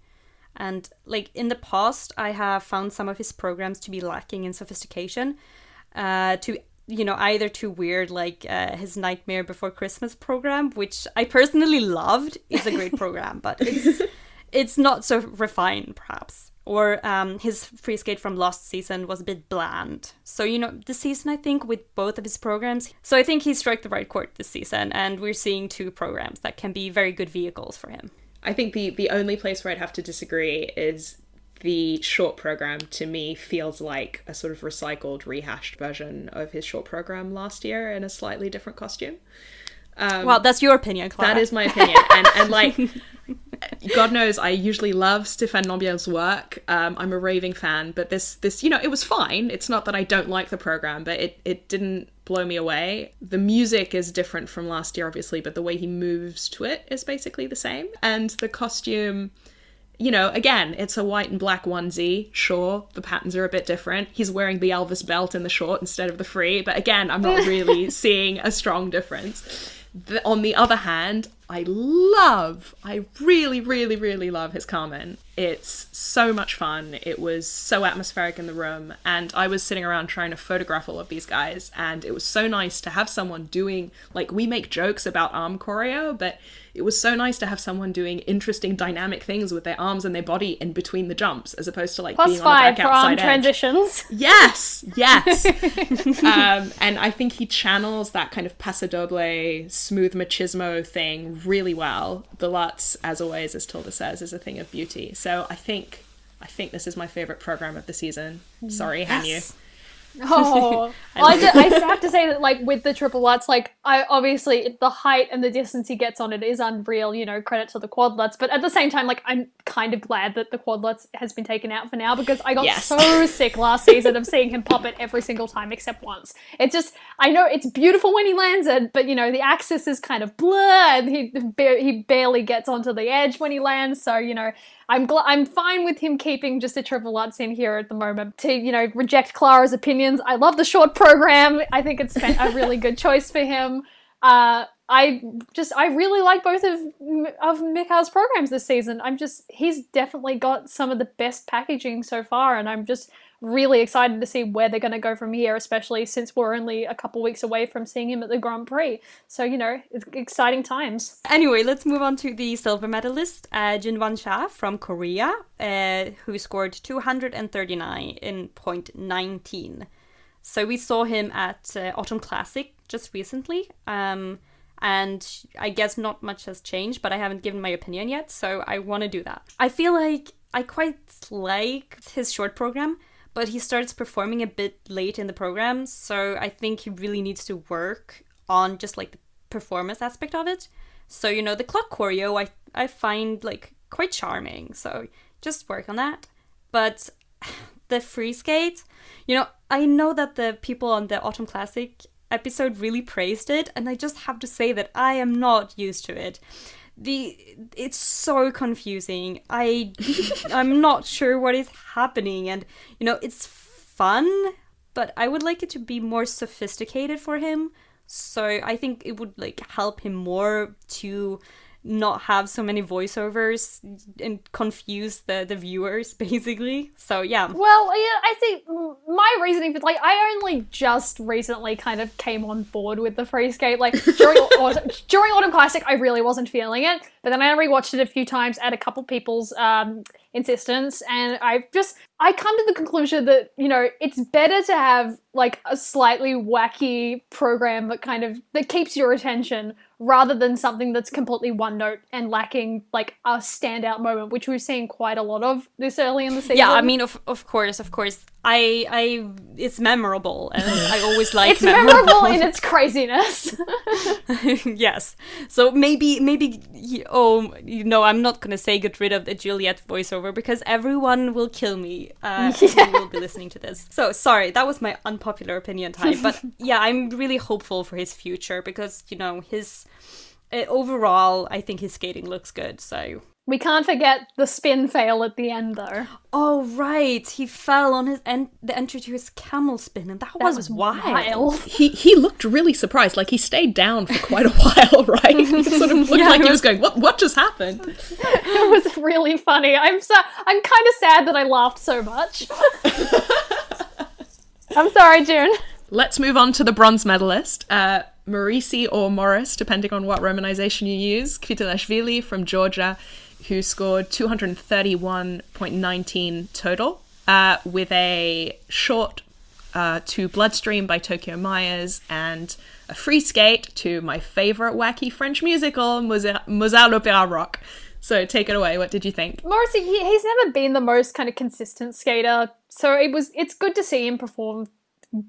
And like in the past, I have found some of his programs to be lacking in sophistication. Either too weird, like his Nightmare Before Christmas program, which I personally loved. It's a great program, but it's not so refined, perhaps. Or his free skate from last season was a bit bland. So, you know, this season, I think, with both of his programs, so I think he struck the right chord this season, and we're seeing two programs that can be very good vehicles for him. I think the only place where I'd have to disagree is the short program, to me, feels like a sort of recycled, rehashed version of his short program last year in a slightly different costume. Well, that's your opinion, Clara. That is my opinion. and like, God knows, I usually love Stéphane Lambiel's work. I'm a raving fan, but this, you know, it was fine. It's not that I don't like the program, but it didn't blow me away. The music is different from last year, obviously, but the way he moves to it is basically the same. And the costume, you know, again, it's a white and black onesie. Sure, the patterns are a bit different. He's wearing the Elvis belt in the short instead of the free, but again, I'm not really seeing a strong difference. On the other hand, I really, really, really love his Carmen. It's so much fun. It was so atmospheric in the room, and I was sitting around trying to photograph all of these guys, and it was so nice to have someone doing, like, we make jokes about arm choreo, but it was so nice to have someone doing interesting dynamic things with their arms and their body in between the jumps, as opposed to like being on the back +5 for outside arm edge. transitions. Yes. And I think he channels that kind of pasodoble, smooth machismo thing really well. The Lutz, as always, as Tilda says, is a thing of beauty. So I think this is my favorite program of the season. Sorry, Hanyu. Oh, I have to say that, like, with the triple Lutz, like, I obviously, the height and the distance he gets on it is unreal, you know, credit to the quad Lutz, but at the same time, like, I'm kind of glad that the quad Lutz has been taken out for now, because I got so sick last season of seeing him pop it every single time except once. It's just, I know it's beautiful when he lands it, but, you know, the axis is kind of blur, and he barely gets onto the edge when he lands, so, you know, I'm fine with him keeping just a triple Lutz in here at the moment to, you know, reject Clara's opinions. I love the short program. I think it's been a really good choice for him. I really like both of Mikhail's programs this season. He's definitely got some of the best packaging so far, and I'm just really excited to see where they're going to go from here, especially since we're only a couple weeks away from seeing him at the Grand Prix. So, you know, it's exciting times. Anyway, let's move on to the silver medalist, Jinwan Cha from Korea, who scored 239 in .19. So we saw him at Autumn Classic just recently, and I guess not much has changed, but I haven't given my opinion yet, so I want to do that. I feel like I quite liked his short program, but he starts performing a bit late in the program, so I think he really needs to work on just like the performance aspect of it. So, you know, the clock choreo I find like quite charming, so just work on that. But the free skate, you know, I know that the people on the Autumn Classic episode really praised it, and I just have to say that I am not used to it. It's so confusing. I'm not sure what is happening, and you know, it's fun, but I would like it to be more sophisticated for him. So I think it would like help him more to not have so many voiceovers and confuse the viewers, basically. So yeah. Well, yeah, I think my reasoning for, like, I only just recently kind of came on board with the free skate. Like, during Autumn Classic, I really wasn't feeling it. But But then I rewatched it a few times at a couple people's insistence, and I come to the conclusion that, you know, it's better to have like a slightly wacky program that keeps your attention, rather than something that's completely one note and lacking like a standout moment, which we've seen quite a lot of this early in the season. Yeah, I mean, of course. I it's memorable, and I always like it's memorable in its craziness. Yes. So maybe I'm not gonna say get rid of the Juliet voiceover, because everyone will kill me who will be listening to this. So sorry, that was my unpopular opinion time. But yeah, I'm really hopeful for his future, because, you know, his overall, I think his skating looks good. So we can't forget the spin fail at the end, though. Oh right, he fell on the entry to his camel spin, and that was wild. He looked really surprised, like he stayed down for quite a while, right? He sort of looked like he was going, "What just happened?" It was really funny. I'm kind of sad that I laughed so much. I'm sorry, June. Let's move on to the bronze medalist. Marisi or Morris, depending on what romanization you use, Kvitulashvili from Georgia, who scored 231.19 total, with a short to Bloodstream by Tokyo Myers, and a free skate to my favorite wacky French musical, Mozart l'Opéra Rock. So take it away. What did you think? Morrissey, he's never been the most kind of consistent skater, so it's good to see him perform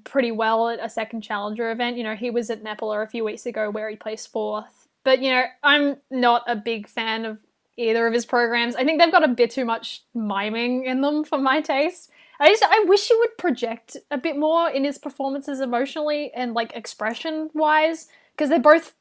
pretty well at a second challenger event. You know, he was at Nepal a few weeks ago where he placed 4th. But, you know, I'm not a big fan of either of his programs. I think they've got a bit too much miming in them for my taste. I wish he would project a bit more in his performances emotionally and like expression wise, because they both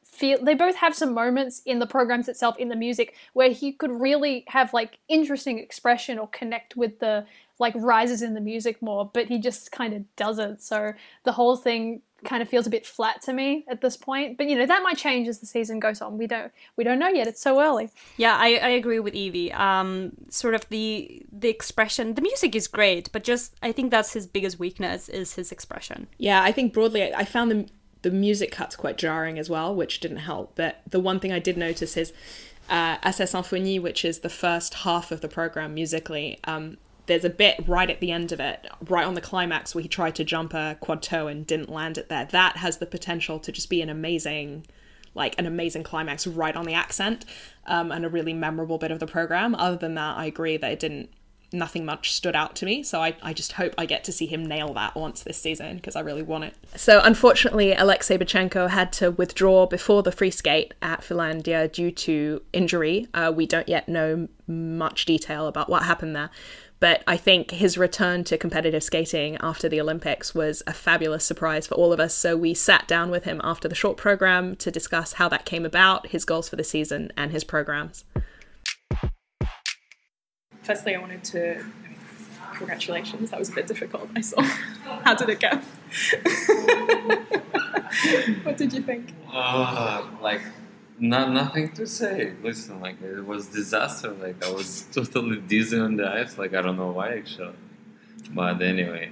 have some moments in the programs itself, in the music, where he could really have like interesting expression or connect with the like rises in the music more, but he just kind of doesn't. So the whole thing kind of feels a bit flat to me at this point. But, you know, that might change as the season goes on. We don't know yet. It's so early. Yeah, I agree with Evie. Sort of the expression, the music is great, but just I think that's his biggest weakness, is his expression. Yeah, I think broadly I found the music cuts quite jarring as well, which didn't help. But the one thing I did notice is Assez Symphonie, which is the first half of the program musically, there's a bit right at the end of it, right on the climax, where he tried to jump a quad toe and didn't land it there. That has the potential to just be an amazing climax right on the accent, and a really memorable bit of the program. Other than that, I agree that nothing much stood out to me. So I just hope I get to see him nail that once this season, because I really want it. So unfortunately, Alexei Bychenko had to withdraw before the free skate at Finlandia due to injury. We don't yet know much detail about what happened there. But I think his return to competitive skating after the Olympics was a fabulous surprise for all of us. So we sat down with him after the short program to discuss how that came about, his goals for the season, and his programs. Firstly, I wanted to... Congratulations, that was a bit difficult, I saw. How did it go? What did you think? Nothing to say. Listen, like, it was disaster. Like, I was totally dizzy on the ice. Like, I don't know why, actually. But anyway,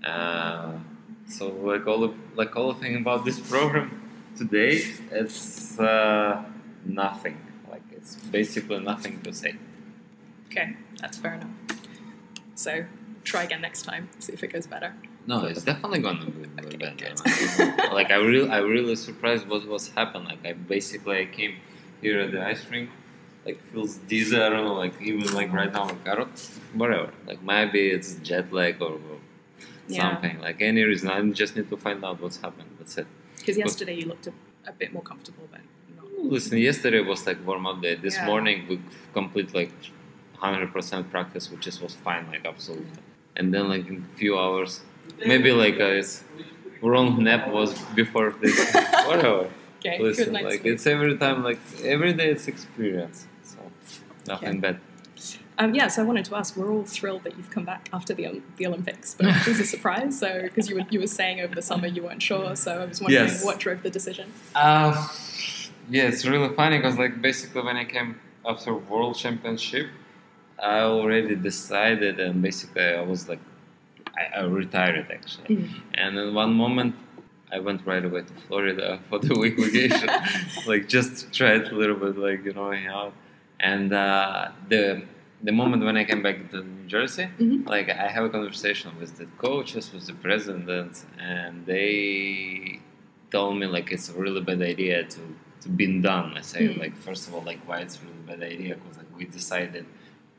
so like all the thing about this program today, it's nothing. Like, it's basically nothing to say. Okay, that's fair enough. So try again next time. See if it goes better. No, it's definitely gonna be better. Like, I really surprised what was happened. Like, I came here at the ice rink, like, feels dizzy. I don't know, like, even like right now, like, I don't, whatever. Like, maybe it's jet lag or something. Like, any reason. I just need to find out what's happened. That's it. Because yesterday you looked a bit more comfortable then. Listen, yesterday was like warm up day. This morning we complete like 100% practice, which was fine, like, absolutely. And then like in a few hours. Maybe like it's wrong nap was before this, whatever. Okay, listen, good night like sleep. It's every time, like every day it's experience, so nothing bad. Yeah, so I wanted to ask, we're all thrilled that you've come back after the Olympics, but it was a surprise. So because you were saying over the summer you weren't sure, so I was wondering what drove the decision. Yeah, it's really funny because like basically when I came after World Championship, I already decided, and basically I was like. I retired actually, and in one moment I went right away to Florida for the week vacation, like just try it a little bit, like, you know, hang out. And the moment when I came back to New Jersey, like I have a conversation with the coaches, with the president, and they told me like it's a really bad idea to be done. I say like, first of all, like why it's a really bad idea, because like we decided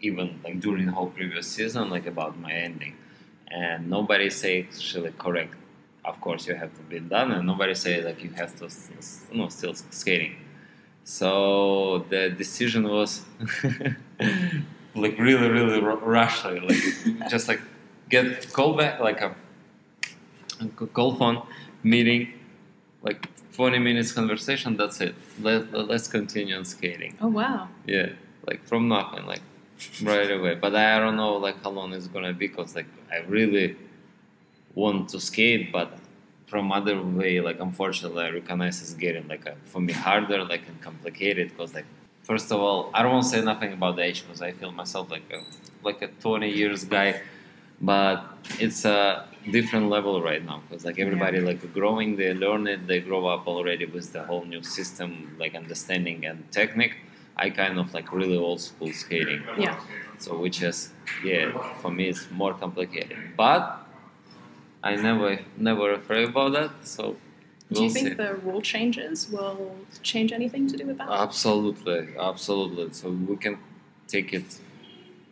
even like during the whole previous season like about my ending, and nobody say actually correct. Of course, you have to be done, and nobody say like you have to still skating. So the decision was like really rushed, like just like get call back, like a call phone meeting, like 40 minutes conversation. That's it. Let's continue on skating. Oh wow. Yeah, like from nothing, like right away. But I don't know like how long it's gonna be, because like I really want to skate, but from other way, like unfortunately I recognize it's getting like for me harder, like and complicated, because like first of all I don't want to say nothing about the age, because I feel myself like a 20 years guy, but it's a different level right now, because like everybody like growing, they learn it, they grow up already with the whole new system, like understanding and technique. I kind of like really old school skating, so which is for me it's more complicated, but I never afraid about that, so do you think the rule changes will change anything to do with that? Absolutely. So we can take it,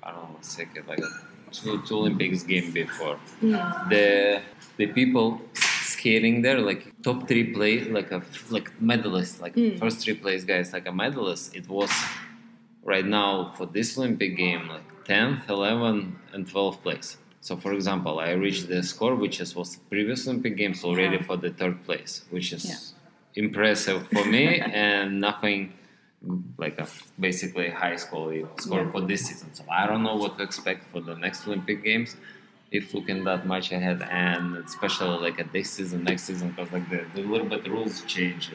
I don't know, take it like two Olympics game before. The people skating there, like top 3 play, like medalists, like first 3 place guys, like a medalist. It was right now for this Olympic game like 10th, 11th, and 12th place. So, for example, I reached the score, which was previous Olympic Games already for the 3rd place, which is impressive for me, and nothing like a basically high score for this season. So I don't know what to expect for the next Olympic Games, if looking that much ahead, and especially like at this season, next season, because like the little bit rules change.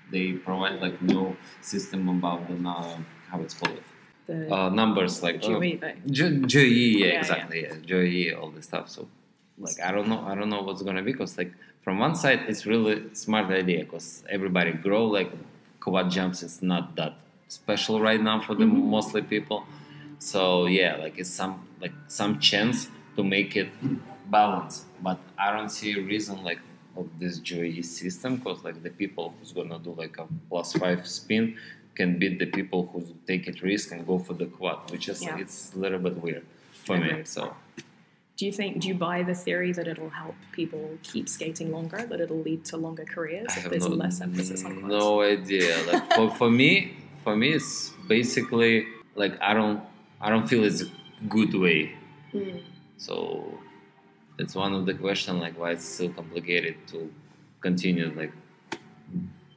They provide like new system about the how it's called. Numbers like JE, exactly, JE, all this stuff. So like I don't know what's gonna be, because like from one side it's really smart idea, because everybody grow, like quad jumps is not that special right now for the mostly people. So like it's some chance to make it balanced, but I don't see a reason like of this JE system, because like the people who's gonna do like a +5 spin can beat the people who take it risk and go for the quad, which is it's a little bit weird for me. So, do you buy the theory that it'll help people keep skating longer, that it'll lead to longer careers if there's less emphasis on quads? No idea. Like for me it's basically like I don't feel it's a good way. So it's one of the questions, like why it's so complicated to continue like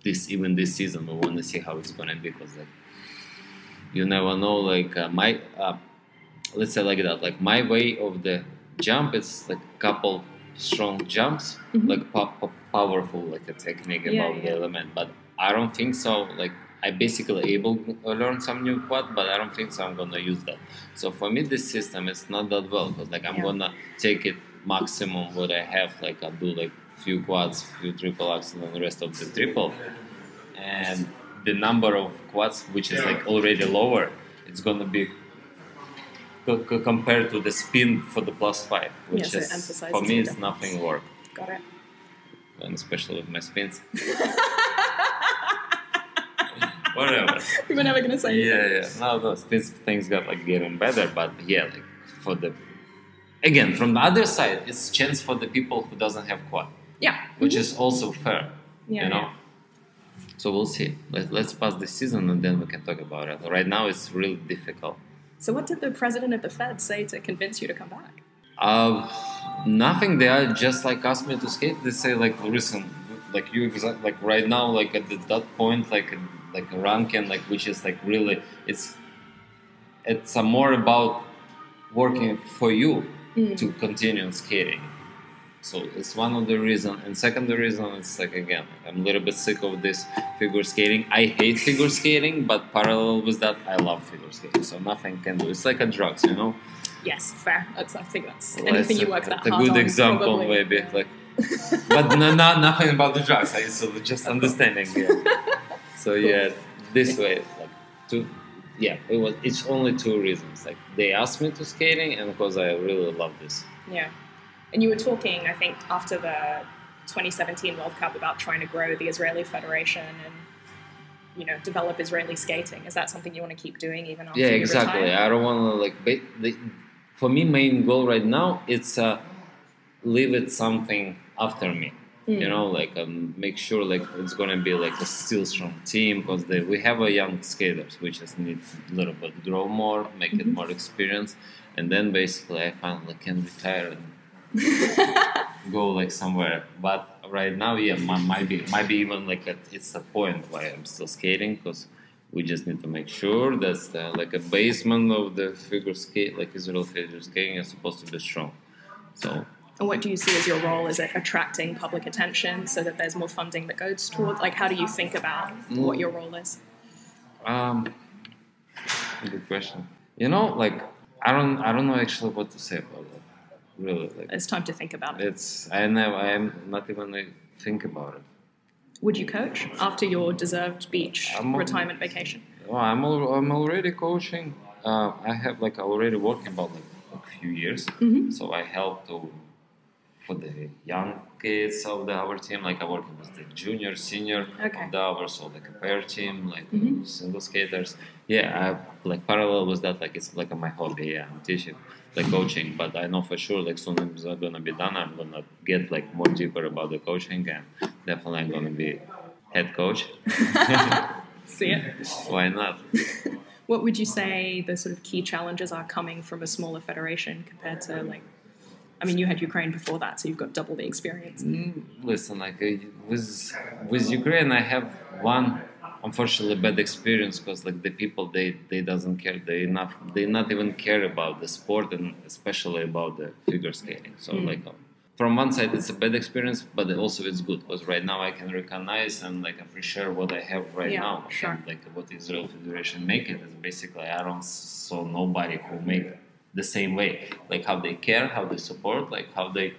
this season. We want to see how it's gonna be, because like you never know. Like my let's say like that. Like my way of the jump, it's like couple strong jumps, like powerful, like a technique about the element. But I don't think so. Like I basically able to learn some new quad, but I don't think so I'm gonna use that. So for me, this system is not that well, because like I'm gonna take it maximum what I have. Like I'll do like few quads, few triple axel, and the rest of the triple, and the number of quads, which is like already lower, it's gonna be compared to the spin for the +5, which is for me it's nothing work. Got it. And especially with my spins. Whatever. We were never gonna say anything. No, spins things got like getting better, but like for the again from the other side, it's chance for the people who doesn't have quad. Which is also fair, you know. So we'll see. Let's pass this season and then we can talk about it. Right now it's really difficult. So what did the president of the Fed say to convince you to come back? Nothing. They are just like asked me to skate. They say like, listen, like you like right now, like at that point, like a ranking, like which is like really it's more about working for you to continue skating. So it's one of the reasons. And second reason, it's like, again, I'm a little bit sick of this figure skating. I hate figure skating, but parallel with that, I love figure skating. So nothing can do. It's like a drugs, you know? Yes, fair. I think that's anything you work that hard on. A good example, maybe. Like but nothing about the drugs. So just understanding. Yeah. So yeah, this way, like it's only 2 reasons. Like they asked me to skating, and because I really love this. Yeah, and you were talking, I think, after the 2017 World Cup about trying to grow the Israeli Federation and, you know, develop Israeli skating. Is that something you want to keep doing even after you exactly. retire? I don't want to like. For me, main goal right now it's leave it something after me. You know, like make sure like it's gonna be like a still strong team because we have a young skaters. We just need a little bit grow more, make it more experience, and then basically I finally can retire and go like somewhere. But right now, yeah, might be even like it's the point why I'm still skating because we just need to make sure that's like a basement of the figure skate, like Israeli figure skating, is supposed to be strong. So. And what do you see as your role? Is it attracting public attention so that there's more funding that goes towards? Like, how do you think about what your role is? Good question. You know, like I don't know actually what to say about it. Really, like it's time to think about it. I'm not even like, think about it. Would you coach after your deserved beach retirement vacation? Well, I'm already coaching. I have like already working about like a few years. So I help for the young kids of our team. Like I work with the junior, senior of ours, so like a pair team, like single skaters. Yeah, I like parallel with that. Like it's like my hobby. Yeah, I'm teaching, like coaching. But I know for sure, like soon as I'm gonna be done, I'm gonna get like more deeper about the coaching, and definitely I'm gonna be head coach. See it? Why not? What would you say the sort of key challenges are coming from a smaller federation compared to like? I mean, you had Ukraine before that, so you've got double the experience. Listen, like with Ukraine, I have one unfortunately bad experience because like the people they doesn't care. They not even care about the sport and especially about the figure skating. So like from one side it's a bad experience, but also it's good because right now I can recognize and like appreciate what I have right now. Sure. And, like what Israel Federation make it is basically I don't saw nobody who make the same way, like how they care, how they support, like how they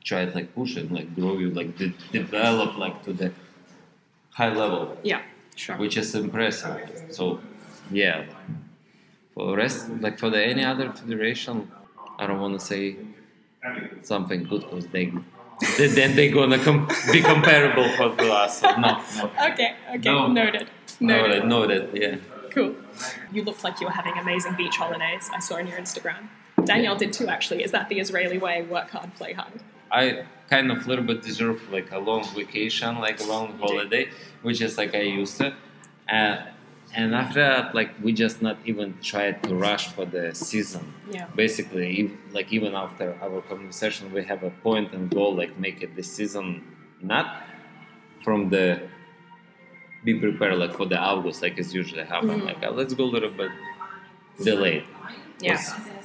try to like push it, like grow you, like develop like to the high level. Yeah, sure. Which is impressive. So, yeah. For the rest, like for any other federation, I don't want to say something good because then they're gonna be comparable to us. So no. Okay. No. Noted. Yeah. Cool. You looked like you were having amazing beach holidays. I saw on your Instagram. Danielle did too, actually. Is that the Israeli way? Work hard, play hard. I kind of little bit deserve like a long vacation, like a long holiday, which is like I used to. And after that, like we just not even tried to rush for the season. Yeah. Basically, like even after our conversation, we have a point and goal, like make it this season, not from the be prepared like for the August, like it's usually happen. Like let's go a little bit delayed. Yeah.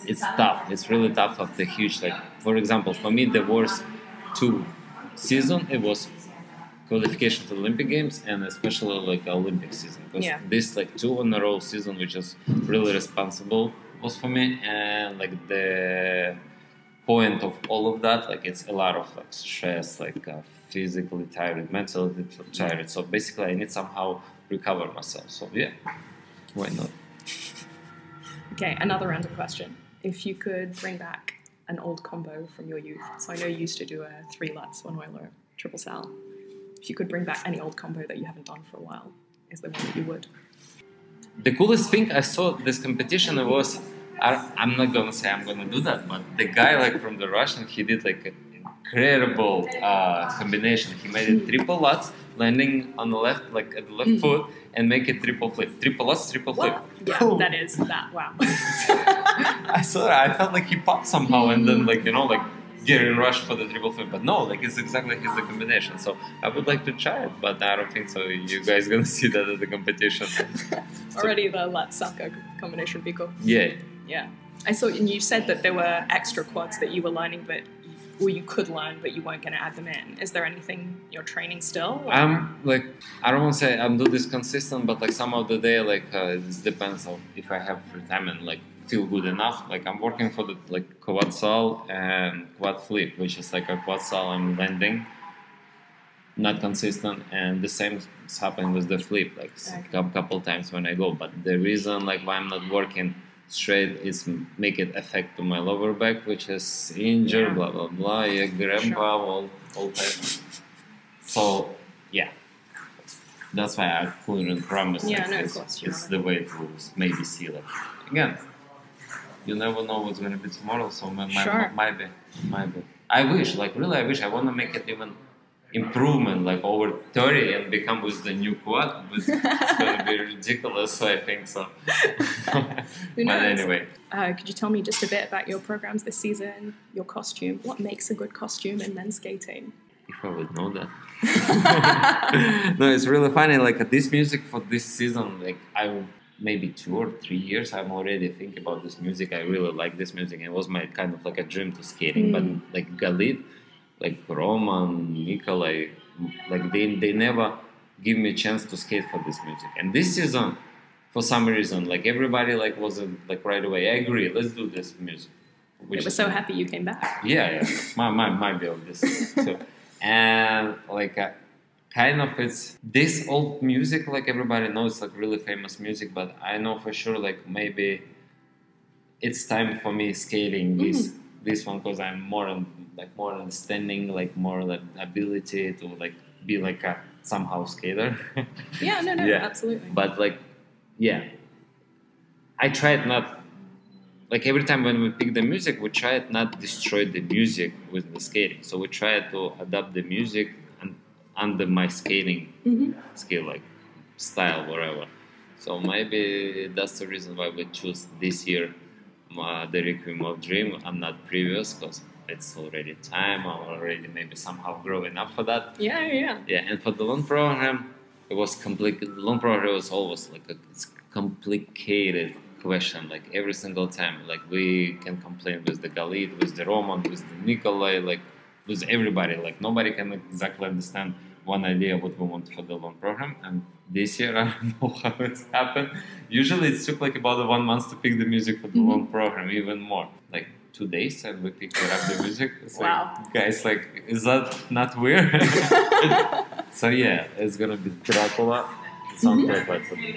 It's tough. It's really tough after huge. Like for example, for me, the worst 2 season it was qualification for the Olympic Games and especially like Olympic season. Because this like 2 in a row season, which is really responsible was for me, and like the point of all of that, like it's a lot of like stress, like physically tired, mentally tired. So basically, I need somehow recover myself. So yeah, why not? Okay, another random question. If you could bring back an old combo from your youth, so I know you used to do a 3 lutz, 1 Euler, triple sal. If you could bring back any old combo that you haven't done for a while, is there one that you would? The coolest thing I saw this competition was, I'm not gonna say I'm gonna do that, but the guy like from the Russian, he did like an incredible combination. He made it triple lutz, landing on the left, like at the left foot, and make it triple flip. Triple lutz, triple flip. Yeah, that is that. Wow. I saw that. I felt like he popped somehow, and then like like getting rushed for the triple flip. But no, like it's exactly his the combination. So I would like to try it, but I don't think so. You guys gonna see that at the competition. Already the lutz saka combination would be cool. Yeah. Yeah. I saw, and you said that there were extra quads that you were learning, or you could learn, but you weren't going to add them in. Is there anything you're training still? Or? Like, I don't want to say I'm doing this consistent, but like some of the day, like it depends on if I have free time and like feel good enough. Like I'm working for the like quad sal and quad flip, which is like a quad sal and landing, not consistent, and the same is happening with the flip, like couple times when I go. But the reason like why I'm not working straight is make it affect to my lower back, which is injured, blah blah blah. Yeah, grandpa, all type. So yeah. That's why I couldn't promise. Yeah, like, no, of course. It's the way to maybe see. Like again, you never know what's going to be tomorrow. So might be. I wish, like really, I wish. I want to make it even improvement, like over 30 and become with the new quad. But it's going to be ridiculous. So I think so. Who knows? But anyway, could you tell me just a bit about your programs this season? Your costume. What makes a good costume in men's skating? if I would know that. No, it's really funny. Like this music for this season, like I maybe 2 or 3 years I'm already thinking about this music. I really like this music. It was my kind of like a dream to skating. But like Galit, like Roman, Nikolai, like they never give me a chance to skate for this music. And this season, for some reason, like everybody like wasn't like right away. I agree, let's do this music. Which we're so happy you came back. Yeah. My build this. So, and like kind of it's this old music, like everybody knows, like really famous music, but I know for sure like maybe it's time for me skating this one, because I'm more understanding, like more like ability to like be like a somehow skater. Yeah, no, yeah. Absolutely. But like, yeah, I tried not. Like every time when we pick the music, we try to not destroy the music with the skating. So we try to adapt the music under my skating skill, like style, whatever. So maybe that's the reason why we choose this year the Requiem of Dream and not previous, because it's already time. I'm already maybe somehow growing up for that. Yeah. Yeah, and for the long program, it was complicated. The long program was always like it's complicated question, like every single time, like we can complain with the Galit, with the Roman, with the Nikolai, like with everybody, like nobody can exactly understand one idea what we want for the long program. And this year I don't know how it's happened. Usually it took like about 1 month to pick the music for the long program, even more, like 2 days, and we picked up the music. It's wow. Like, guys, like, is that not weird? So yeah, it's gonna be Dracula. It sounds like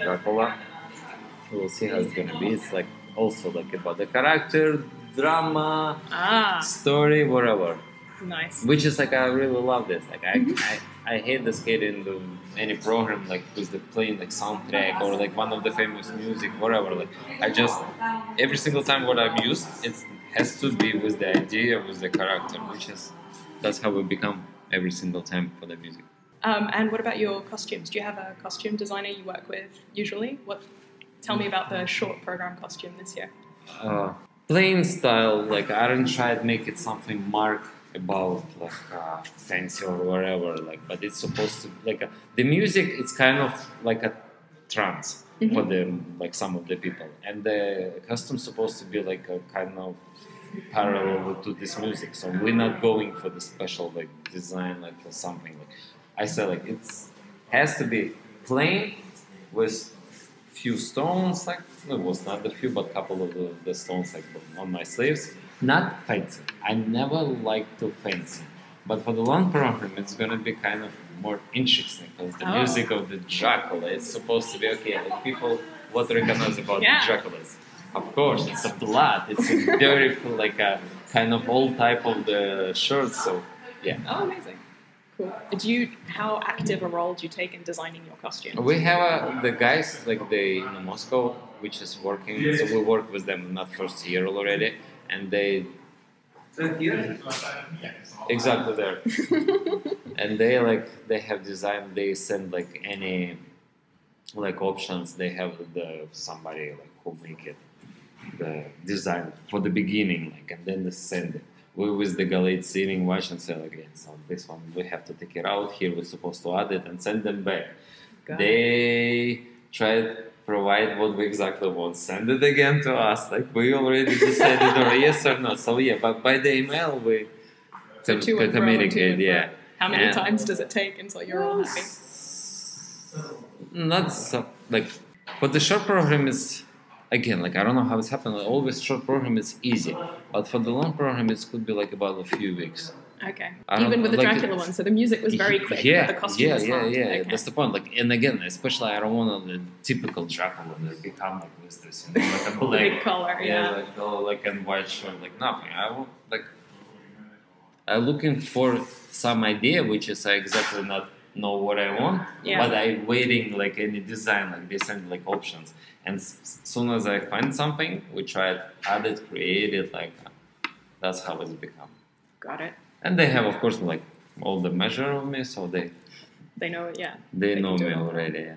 Dracula. We'll see how it's gonna be. It's like also like about the character, drama, story, whatever. Nice. Which is like I really love this. Like I hate the skating to any program like with the playing like soundtrack or like one of the famous music, whatever. Like I just every single time what I'm used, it has to be with the idea, with the character, which is that's how we become every single time for the music. And what about your costumes? Do you have a costume designer you work with usually? Tell me about the short program costume this year. Plain style, like I didn't try to make it something marked about like fancy or whatever, like, but it's supposed to like the music. It's kind of like a trance for them, like some of the people, and the costume's supposed to be like a kind of parallel to this music. So we're not going for the special like design, like or something. Like I said, like it's has to be plain with few stones, like it was not a few, but a couple of the stones like on my sleeves. Not fancy. I never like to fancy, but for the long program, it's gonna be kind of more interesting because the music of the Dracula is supposed to be okay. Like people, what recognize about the Draculas? Of course, it's a blood. It's a dirty, like a kind of old type of the shirt. So yeah. Oh, amazing. Cool. How active a role do you take in designing your costumes? We have the guys like in Moscow, which is working. So we work with them not first year already, and they exactly there. And they have designed. They send like any like options. They have somebody like who make it the design for the beginning, like, and then they send it. We with the Galit sitting, watch and say like, so this one we have to take it out. Here we're supposed to add it and send them back. They try to provide what we exactly want. Send it again to us. Like we already decided or yes or no. So yeah, but by the email we communicate. Yeah. How many times does it take until you're all happy? Not so like, but the short program is again, like I don't know how it's happened. Like, always short program is easy, but for the long program it could be like about a few weeks. Okay. Even with the Dracula one, so the music was very quick. Yeah, but the costume was hard. Okay. That's the point. Like, and again, especially I don't want the typical Dracula that become like this, like a black, big collar, like and white shirt, like nothing. I want like I'm looking for some idea, which is I exactly not know what I want, but I'm waiting like any design, like they send like options, and soon as I find something, we try to add it, create it, like that's how it's become. Got it. And they have, of course, like all the measure of me, so they know it, They know me already, yeah.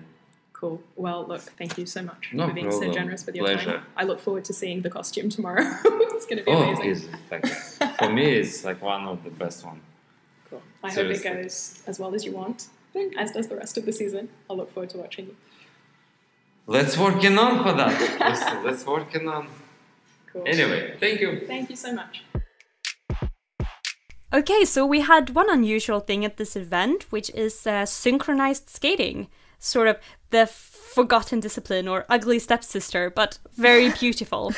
Cool. Well, look, thank you so much for being so generous with your Pleasure. time. I look forward to seeing the costume tomorrow. It's going to be amazing. For me, it's like one of the best ones. Cool. I hope it goes as well as you want, as does the rest of the season. I'll look forward to watching you. Let's working on for that. Let's working on. Cool. Anyway, thank you. Thank you so much. Okay, so we had one unusual thing at this event, which is synchronized skating. Sort of the forgotten discipline or ugly stepsister, but very beautiful.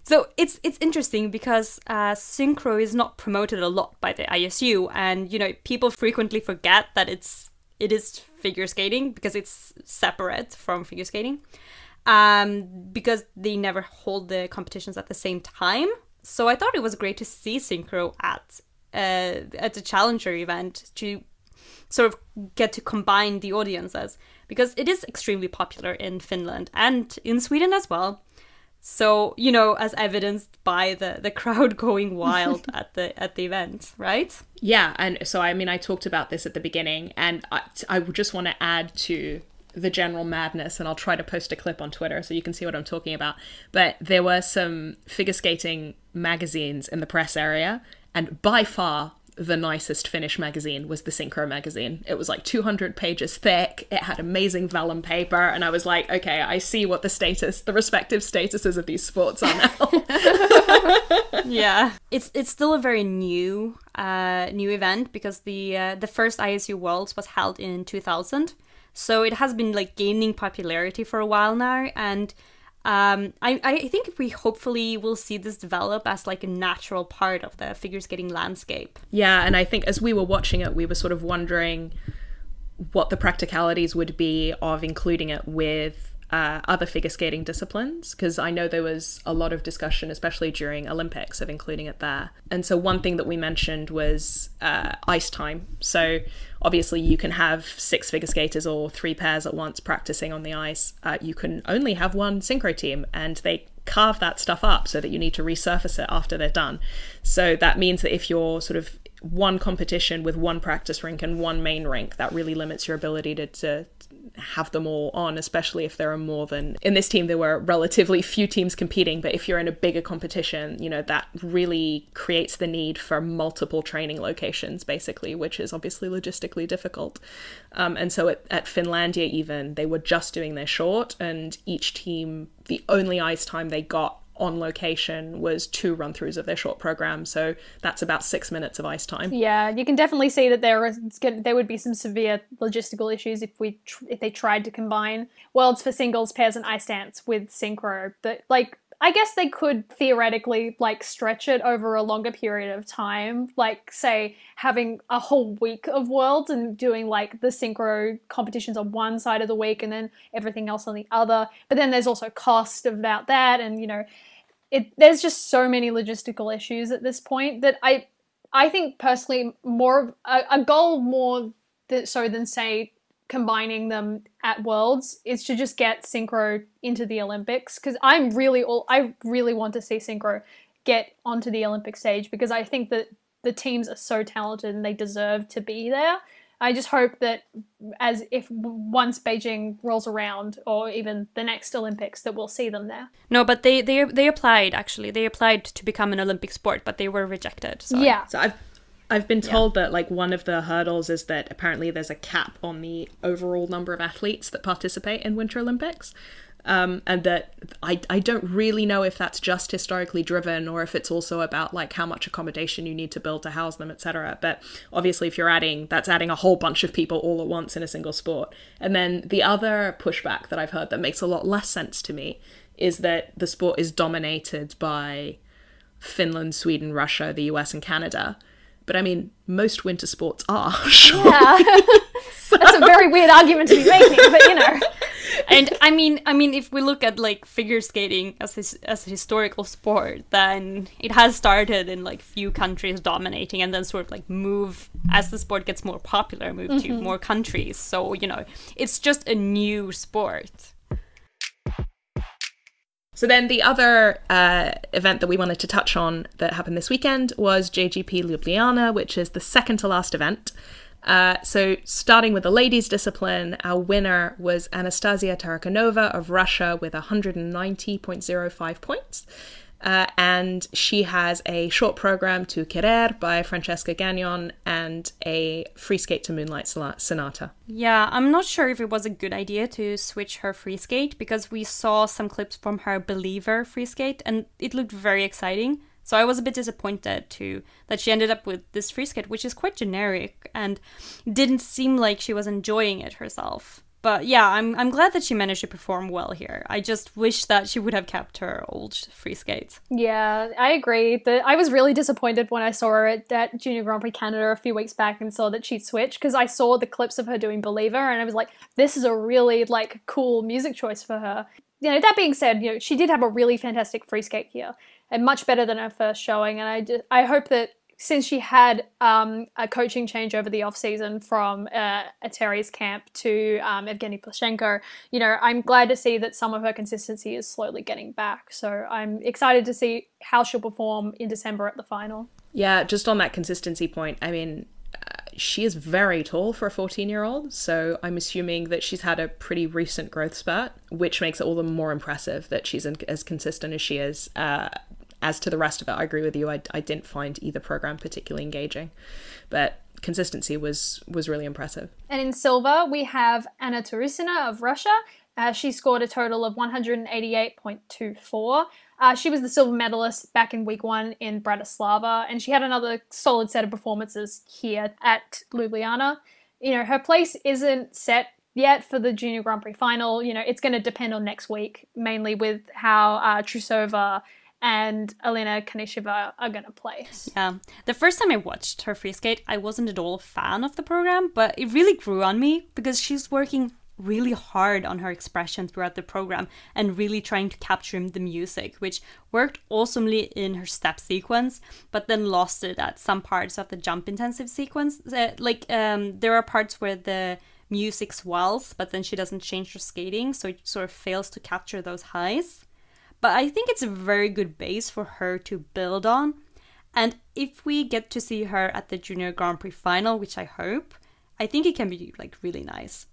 So it's interesting because synchro is not promoted a lot by the ISU, and people frequently forget that it is figure skating because it's separate from figure skating, because they never hold the competitions at the same time. So I thought it was great to see synchro at the challenger event to sort of get to combine the audiences, because it is extremely popular in Finland and in Sweden as well. So, as evidenced by the crowd going wild at the event, right? Yeah, and so I talked about this at the beginning, and I just want to add to the general madness, and I'll try to post a clip on Twitter so you can see what I'm talking about. But there were some figure skating magazines in the press area, and by far the nicest Finnish magazine was the Synchro magazine. It was like 200 pages thick. It had amazing vellum paper, and I was like, okay, I see what the respective statuses of these sports are now. Yeah, it's still a very new event, because the first ISU Worlds was held in 2000. So it has been like gaining popularity for a while now, and I think we hopefully will see this develop as like a natural part of the figure skating landscape. Yeah, and I think as we were watching it, we were sort of wondering what the practicalities would be of including it with other figure skating disciplines, because I know there was a lot of discussion, especially during Olympics, of including it there. And so one thing that we mentioned was ice time. So obviously you can have 6 figure skaters or 3 pairs at once practicing on the ice. You can only have one synchro team, and they carve that stuff up so that you need to resurface it after they're done. So that means that if you're sort of one competition with one practice rink and one main rink, that really limits your ability to have them all on, especially if there are more than... In this team, there were relatively few teams competing, but if you're in a bigger competition, that really creates the need for multiple training locations, basically, which is obviously logistically difficult. And so at Finlandia even, they were just doing their short, and each team, the only ice time they got on location was 2 run-throughs of their short program, so that's about 6 minutes of ice time. Yeah, you can definitely see that there would be some severe logistical issues if they tried to combine Worlds for singles, pairs, and ice dance with synchro. But I guess they could theoretically stretch it over a longer period of time, say having a whole week of Worlds and doing the synchro competitions on one side of the week and then everything else on the other. But then there's also cost about that, and there's just so many logistical issues at this point that I think personally a goal more so than say combining them at Worlds is to just get synchro into the Olympics, because I really want to see synchro get onto the Olympic stage, because I think that the teams are so talented and they deserve to be there. I just hope that once Beijing rolls around, or even the next Olympics, that we'll see them there. No, but they applied, actually. They applied to become an Olympic sport, but they were rejected. So. Yeah. So I've been told that one of the hurdles is that apparently there's a cap on the overall number of athletes that participate in Winter Olympics. And that I don't really know if that's just historically driven or if it's also about like how much accommodation you need to build to house them, etc. But obviously if that's adding a whole bunch of people all at once in a single sport. And then the other pushback that I've heard that makes a lot less sense to me is that the sport is dominated by Finland, Sweden, Russia, the US and Canada. But I mean, most winter sports are. Sure. Yeah. That's a very weird argument to be making, but you know. And I mean, if we look at like figure skating as a historical sport, then it has started in like few countries dominating, and then sort of like move as the sport gets more popular, move to more countries. So you know, it's just a new sport. So then the other event that we wanted to touch on that happened this weekend was JGP Ljubljana, which is the second to last event. So starting with the ladies' discipline, our winner was Anastasia Tarakanova of Russia with 190.05 points. And she has a short program to Querer by Francesca Gagnon and a free skate to Moonlight Sonata. Yeah, I'm not sure if it was a good idea to switch her free skate because we saw some clips from her Believer free skate and it looked very exciting. So I was a bit disappointed too that she ended up with this free skate, which is quite generic and didn't seem like she was enjoying it herself. But yeah, I'm glad that she managed to perform well here. I just wish that she would have kept her old free skates. Yeah, I agree. I was really disappointed when I saw her at Junior Grand Prix Canada a few weeks back and saw that she'd switched, because I saw the clips of her doing Believer and I was like, this is a really like cool music choice for her. You know, that being said, you know, she did have a really fantastic free skate here and much better than her first showing. And I hope that since she had a coaching change over the off-season from Eteri's camp to Evgeny Bychenko, you know, I'm glad to see that some of her consistency is slowly getting back. So I'm excited to see how she'll perform in December at the final. Yeah, just on that consistency point, I mean, she is very tall for a 14-year-old, so I'm assuming that she's had a pretty recent growth spurt, which makes it all the more impressive that she's as consistent as she is. As to the rest of it, I agree with you. I didn't find either program particularly engaging, but consistency was really impressive. And in silver, we have Anna Turusina of Russia. She scored a total of 188.24. She was the silver medalist back in week 1 in Bratislava, and she had another solid set of performances here at Ljubljana. You know, her place isn't set yet for the Junior Grand Prix final. You know, it's going to depend on next week, mainly with how Trusova and Elena Kanisheva are going to play. Yeah. The first time I watched her free skate, I wasn't at all a fan of the program, but it really grew on me because she's working really hard on her expression throughout the program and really trying to capture the music, which worked awesomely in her step sequence, but then lost it at some parts of the jump intensive sequence. There are parts where the music swells, but then she doesn't change her skating, so it sort of fails to capture those highs. But I think it's a very good base for her to build on. And if we get to see her at the Junior Grand Prix final, which I hope, I think it can be like really nice.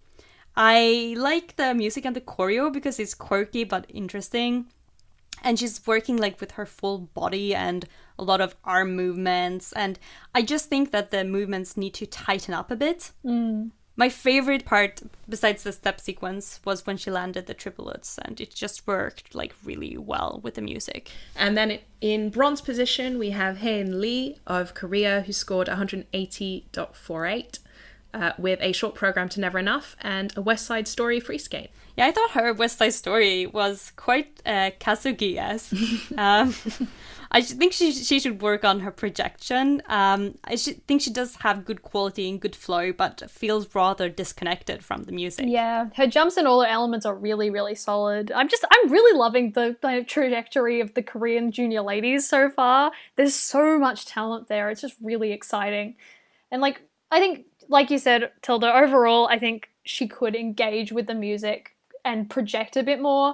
I like the music and the choreo because it's quirky but interesting. And she's working like with her full body and a lot of arm movements. And I just think that the movements need to tighten up a bit. My favorite part, besides the step sequence, was when she landed the triplets, and it just worked like really well with the music. And then in bronze position, we have Hae-in Lee of Korea, who scored 180.48 with a short program to Never Enough and a West Side Story free skate. Yeah, I thought her West Side Story was quite Kazuki-esque. I think she should work on her projection. I think she does have good quality and good flow, but feels rather disconnected from the music. Yeah, her jumps and all her elements are really, really solid. I'm really loving the trajectory of the Korean junior ladies so far. There's so much talent there. It's just really exciting. And I think, like you said, Tilda, overall, I think she could engage with the music and project a bit more.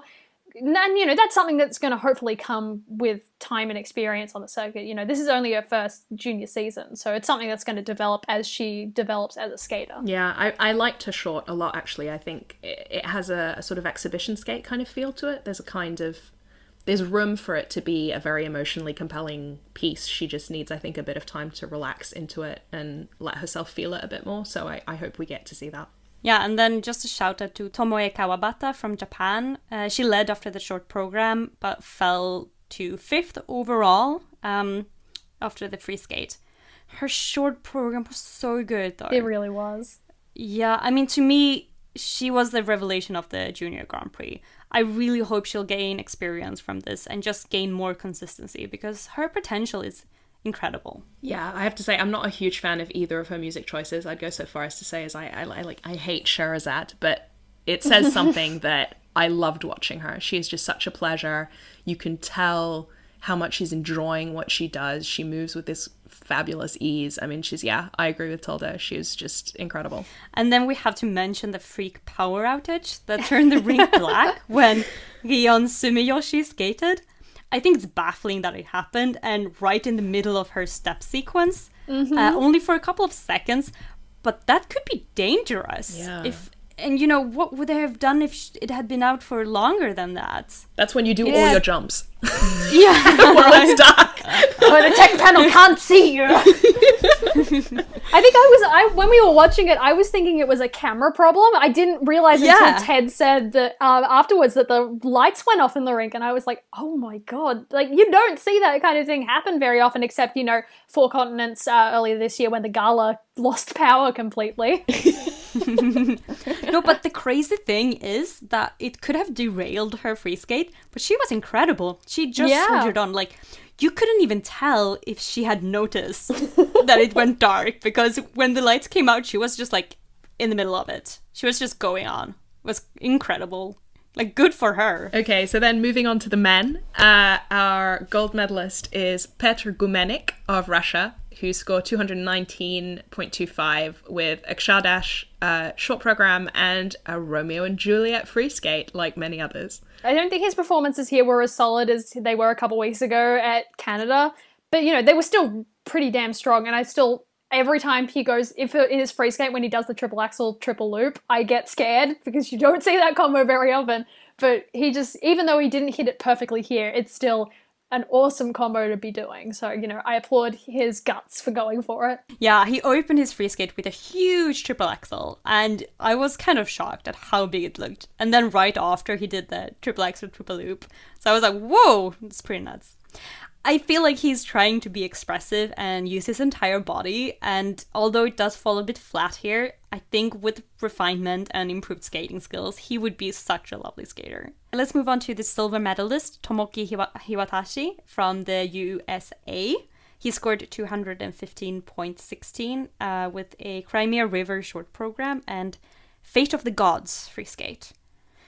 And, you know, that's something that's going to hopefully come with time and experience on the circuit. You know, this is only her first junior season, so it's something that's going to develop as she develops as a skater. Yeah, I liked her short a lot, actually. I think it has a sort of exhibition skate kind of feel to it. There's room for it to be a very emotionally compelling piece. She just needs, I think, a bit of time to relax into it and let herself feel it a bit more. So I hope we get to see that. Yeah, and then just a shout out to Tomoe Kawabata from Japan. She led after the short program, but fell to 5th overall after the free skate. Her short program was so good, though. It really was. Yeah, I mean, to me, she was the revelation of the Junior Grand Prix. I really hope she'll gain experience from this and just gain more consistency, because her potential is incredible. Yeah, I have to say I'm not a huge fan of either of her music choices. I'd go so far as to say as I hate Sherazade, but it says something that I loved watching her. She is just such a pleasure. You can tell how much she's enjoying what she does. She moves with this fabulous ease. I mean, I agree with Tilda. She was just incredible. And then we have to mention the freak power outage that turned the rink black when Rion Sumiyoshi skated. I think it's baffling that it happened, and right in the middle of her step sequence, only for a couple of seconds, but that could be dangerous. Yeah. And what would they have done if it had been out for longer than that? That's when you do all your jumps. Yeah. While it's dark. Where the tech panel can't see you. I think when we were watching it, I was thinking it was a camera problem. I didn't realize until Ted said that afterwards that the lights went off in the rink, and I was like, oh my god. Like, you don't see that kind of thing happen very often, except, Four Continents earlier this year when the gala lost power completely. No, but the crazy thing is that it could have derailed her free skate, but she was incredible. She just soldiered on. Like, you couldn't even tell if she had noticed that it went dark, because when the lights came out, she was just like in the middle of it. She was just going on. It was incredible. Like, good for her. Okay, so then moving on to the men. Our gold medalist is Petr Gumenik of Russia, who scored 219.25 with a Kshardash short program and a Romeo and Juliet free skate, like many others. I don't think his performances here were as solid as they were a couple weeks ago at Canada, but they were still pretty damn strong, and every time he goes, if in his free skate, when he does the triple axel, triple loop, I get scared because you don't see that combo very often. But he just, even though he didn't hit it perfectly here, it's still an awesome combo to be doing. So, I applaud his guts for going for it. Yeah, he opened his free skate with a huge triple axel, and I was kind of shocked at how big it looked. And then right after, he did the triple axel, triple loop. So I was like, whoa, it's pretty nuts. I feel like he's trying to be expressive and use his entire body, and although it does fall a bit flat here, I think with refinement and improved skating skills, he would be such a lovely skater. Let's move on to the silver medalist, Tomoki Hiwatashi from the USA. He scored 215.16 with a Crimea River short program and Fate of the Gods free skate.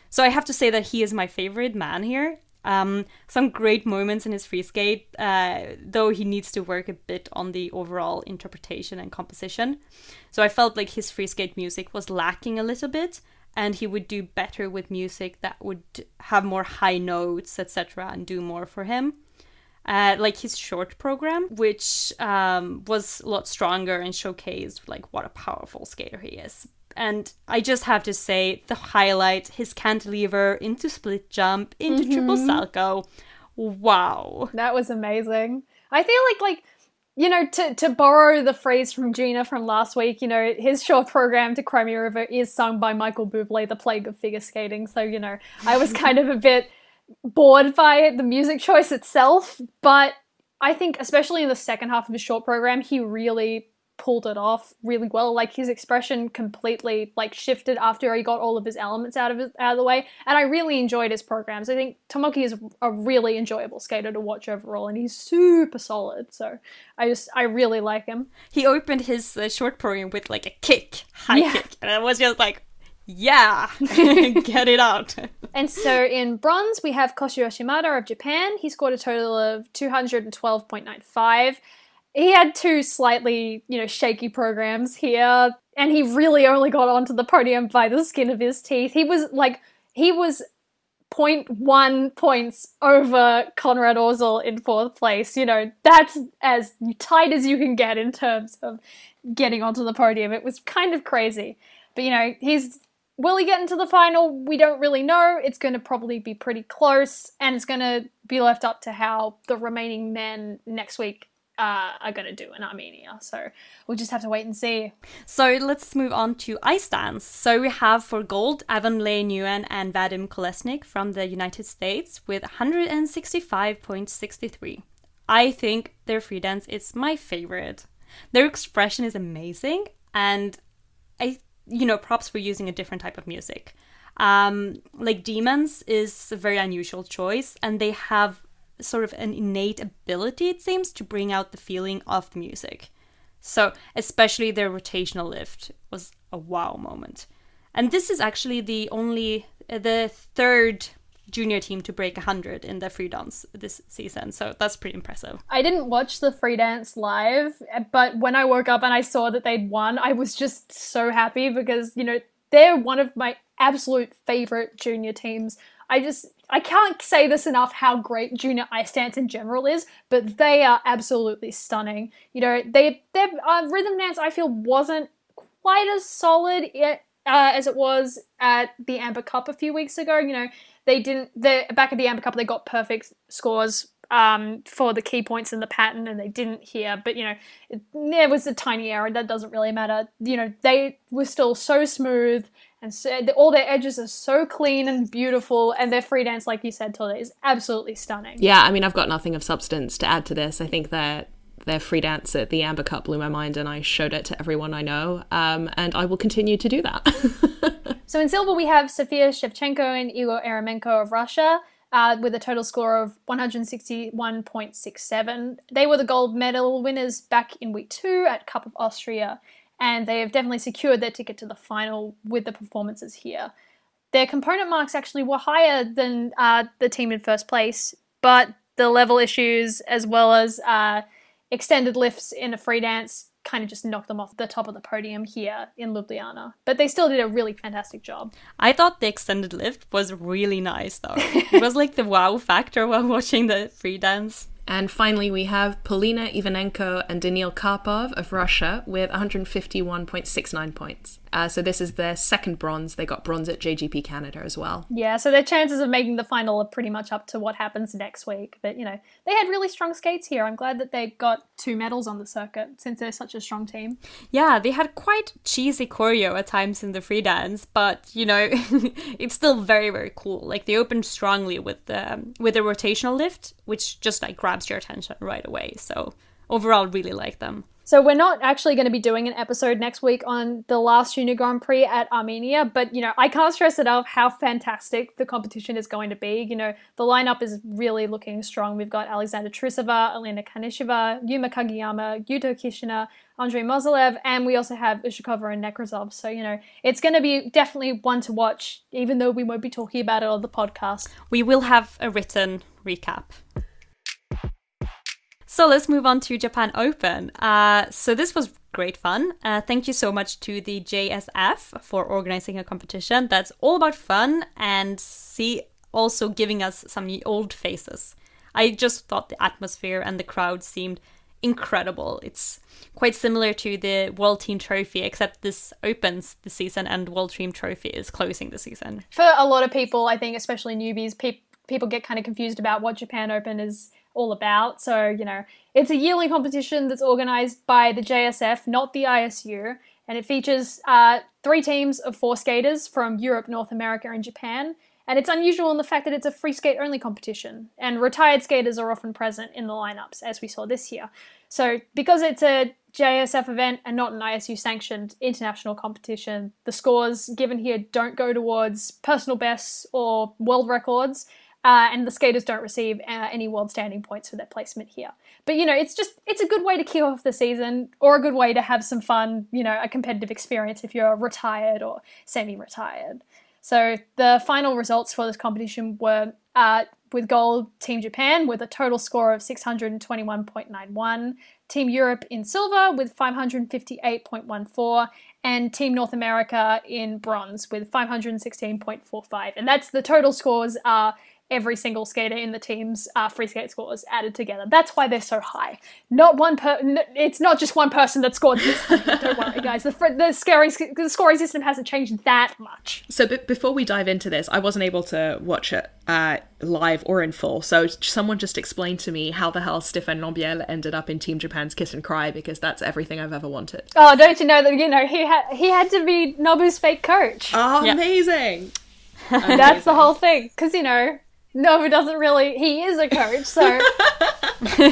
So I have to say that he is my favorite man here. Some great moments in his free skate, though he needs to work a bit on the overall interpretation and composition. So I felt like his free skate music was lacking a little bit, and he would do better with music that would have more high notes, etc., and do more for him. Like his short program, which was a lot stronger and showcased like what a powerful skater he is. And I just have to say, the highlight, his cantilever into split jump, into triple salto. Wow. That was amazing. I feel like to borrow the phrase from Gina from last week, his short program to Crimea River is sung by Michael Bublé, the plague of figure skating. So, I was kind of a bit bored by the music choice itself. But I think, especially in the second half of his short program, he really pulled it off really well. Like, his expression completely shifted after he got all of his elements out of the way, and I really enjoyed his programs. I think Tomoki is a really enjoyable skater to watch overall, and he's super solid, so I really like him. He opened his short program with a kick, high kick, and I was just like, yeah, get it out. And so in bronze we have Koshiro Shimada of Japan. He scored a total of 212.95. He had two slightly, shaky programs here, and he really only got onto the podium by the skin of his teeth. He was 0.1 points over Konrad Orzel in fourth place. That's as tight as you can get in terms of getting onto the podium. It was kind of crazy. But, will he get into the final? We don't really know. It's going to probably be pretty close, and it's going to be left up to how the remaining men next week are going to do in Armenia. So we'll just have to wait and see. So let's move on to ice dance. So we have for gold, Avonlea Nguyen and Vadim Kolesnik from the United States with 165.63. I think their free dance is my favorite. Their expression is amazing, and props for using a different type of music. Like Demons is a very unusual choice, and they have sort of an innate ability, it seems, to bring out the feeling of the music. So especially their rotational lift was a wow moment. And this is actually the third junior team to break 100 in the free dance this season, so that's pretty impressive. I didn't watch the free dance live, but when I woke up and I saw that they'd won, I was just so happy because, they're one of my absolute favorite junior teams. I can't say this enough how great junior ice dance in general is, but they are absolutely stunning. Their rhythm dance, I feel, wasn't quite as solid as it was at the Amber Cup a few weeks ago. Back at the Amber Cup, they got perfect scores for the key points in the pattern, and they didn't here. But, there was a tiny error. That doesn't really matter. They were still so smooth, and so, all their edges are so clean and beautiful, and their free dance, like you said, Tilda, is absolutely stunning. Yeah, I mean, I've got nothing of substance to add to this. I think that their free dance at the Amber Cup blew my mind, and I showed it to everyone I know, and I will continue to do that. So in silver, we have Sofia Shevchenko and Igor Eremenko of Russia, with a total score of 161.67. They were the gold medal winners back in week 2 at Cup of Austria, and they have definitely secured their ticket to the final with the performances here. Their component marks actually were higher than the team in first place, but the level issues as well as extended lifts in a free dance kind of just knocked them off the top of the podium here in Ljubljana. But they still did a really fantastic job. I thought the extended lift was really nice, though. It was like the wow factor while watching the free dance. And finally, we have Polina Ivanenko and Daniil Karpov of Russia with 151.69 points. So this is their second bronze. They got bronze at JGP Canada as well. Yeah, so their chances of making the final are pretty much up to what happens next week. But, they had really strong skates here. I'm glad that they got 2 medals on the circuit since they're such a strong team. Yeah, they had quite cheesy choreo at times in the free dance, but, it's still very, very cool. Like, they opened strongly with the rotational lift, which just, grabs your attention right away. So overall, really like them. So we're not actually going to be doing an episode next week on the last Junior Grand Prix at Armenia, but, I can't stress enough how fantastic the competition is going to be. The lineup is really looking strong. We've got Alexandra Trusova, Elena Kanisheva, Yuma Kageyama, Yuto Kishina, Andrei Mozilev, and we also have Ushakova and Nekrasov. So, it's going to be definitely one to watch, even though we won't be talking about it on the podcast. We will have a written recap. So let's move on to Japan Open. So this was great fun. Thank you so much to the JSF for organizing a competition that's all about fun and also giving us some old faces. I just thought the atmosphere and the crowd seemed incredible. It's quite similar to the World Team Trophy, except this opens the season and World Team Trophy is closing the season. For a lot of people, I think especially newbies, people get kind of confused about what Japan Open is all about. So, it's a yearly competition that's organized by the JSF, not the ISU, and it features 3 teams of 4 skaters from Europe, North America, and Japan. And it's unusual in the fact that it's a free skate only competition, and retired skaters are often present in the lineups, as we saw this year. So, because it's a JSF event and not an ISU sanctioned international competition, the scores given here don't go towards personal bests or world records. And the skaters don't receive any world standing points for their placement here. But, it's a good way to kick off the season, or a good way to have some fun, a competitive experience if you're retired or semi-retired. So the final results for this competition were with gold, Team Japan with a total score of 621.91, Team Europe in silver with 558.14, and Team North America in bronze with 516.45. And that's the total scores are every single skater in the team's free skate scores added together. That's why they're so high. It's not just one person that scored this. Don't worry, guys. The scoring system hasn't changed that much. So before we dive into this, I wasn't able to watch it live or in full. So someone just explain to me how the hell Stéphane Lambiel ended up in Team Japan's Kiss and Cry, because that's everything I've ever wanted. Oh, don't you know that, he had to be Nobu's fake coach. Oh, yeah. Amazing. That's the whole thing. Because, Nobu doesn't really... He is a coach, so...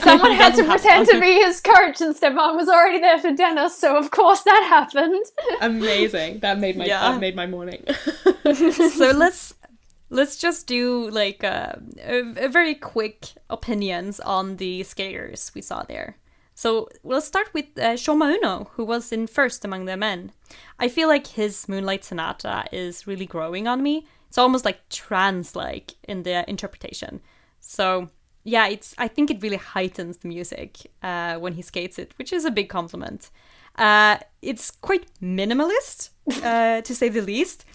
someone had to pretend to be his coach, and Stefan was already there for Dennis, so of course that happened. Amazing. That made my morning. So let's just do like a very quick opinions on the skaters we saw there. So we'll start with Shoma Uno, who was in first among the men. I feel like his Moonlight Sonata is really growing on me. It's almost like trance-like in the interpretation. So yeah, I think it really heightens the music when he skates it, which is a big compliment. It's quite minimalist, to say the least,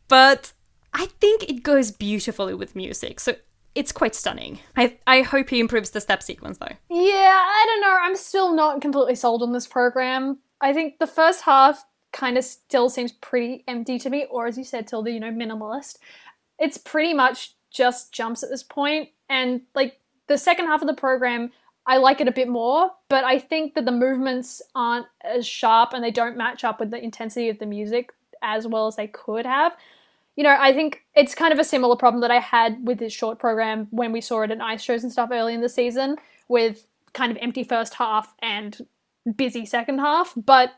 but I think it goes beautifully with music. So it's quite stunning. I hope he improves the step sequence, though. Yeah, I don't know. I'm still not completely sold on this program. I think the first half kind of still seems pretty empty to me, or as you said, Tilda, minimalist. It's pretty much just jumps at this point, and like the second half of the program, I like it a bit more, but I think that the movements aren't as sharp and they don't match up with the intensity of the music as well as they could have. I think it's kind of a similar problem that I had with this short program when we saw it at ice shows and stuff early in the season, with kind of empty first half and busy second half. But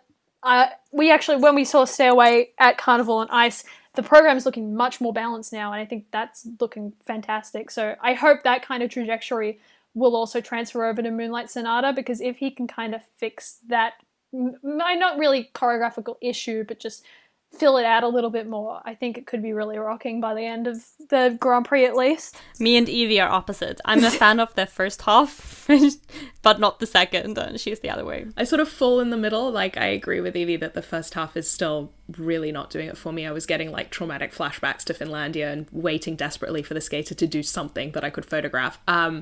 when we saw Stairway at Carnival on Ice, the program is looking much more balanced now, and I think that's looking fantastic. So I hope that kind of trajectory will also transfer over to Moonlight Sonata, because if he can kind of fix that, not really choreographical issue, but just fill it out a little bit more, I think it could be really rocking by the end of the Grand Prix at least. Me and Evie are opposite. I'm a fan of the first half, but not the second, and she's the other way. I sort of fall in the middle. Like, I agree with Evie that the first half is still really not doing it for me. I was getting like traumatic flashbacks to Finlandia and waiting desperately for the skater to do something that I could photograph. But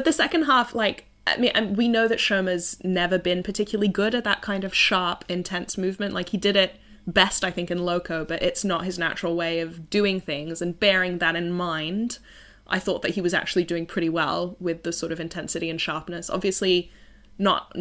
the second half, like, I mean, we know that Shoma's never been particularly good at that kind of sharp, intense movement. Like, he did it best, I think, in Loco, but it's not his natural way of doing things. And bearing that in mind, I thought that he was actually doing pretty well with the sort of intensity and sharpness. Obviously, not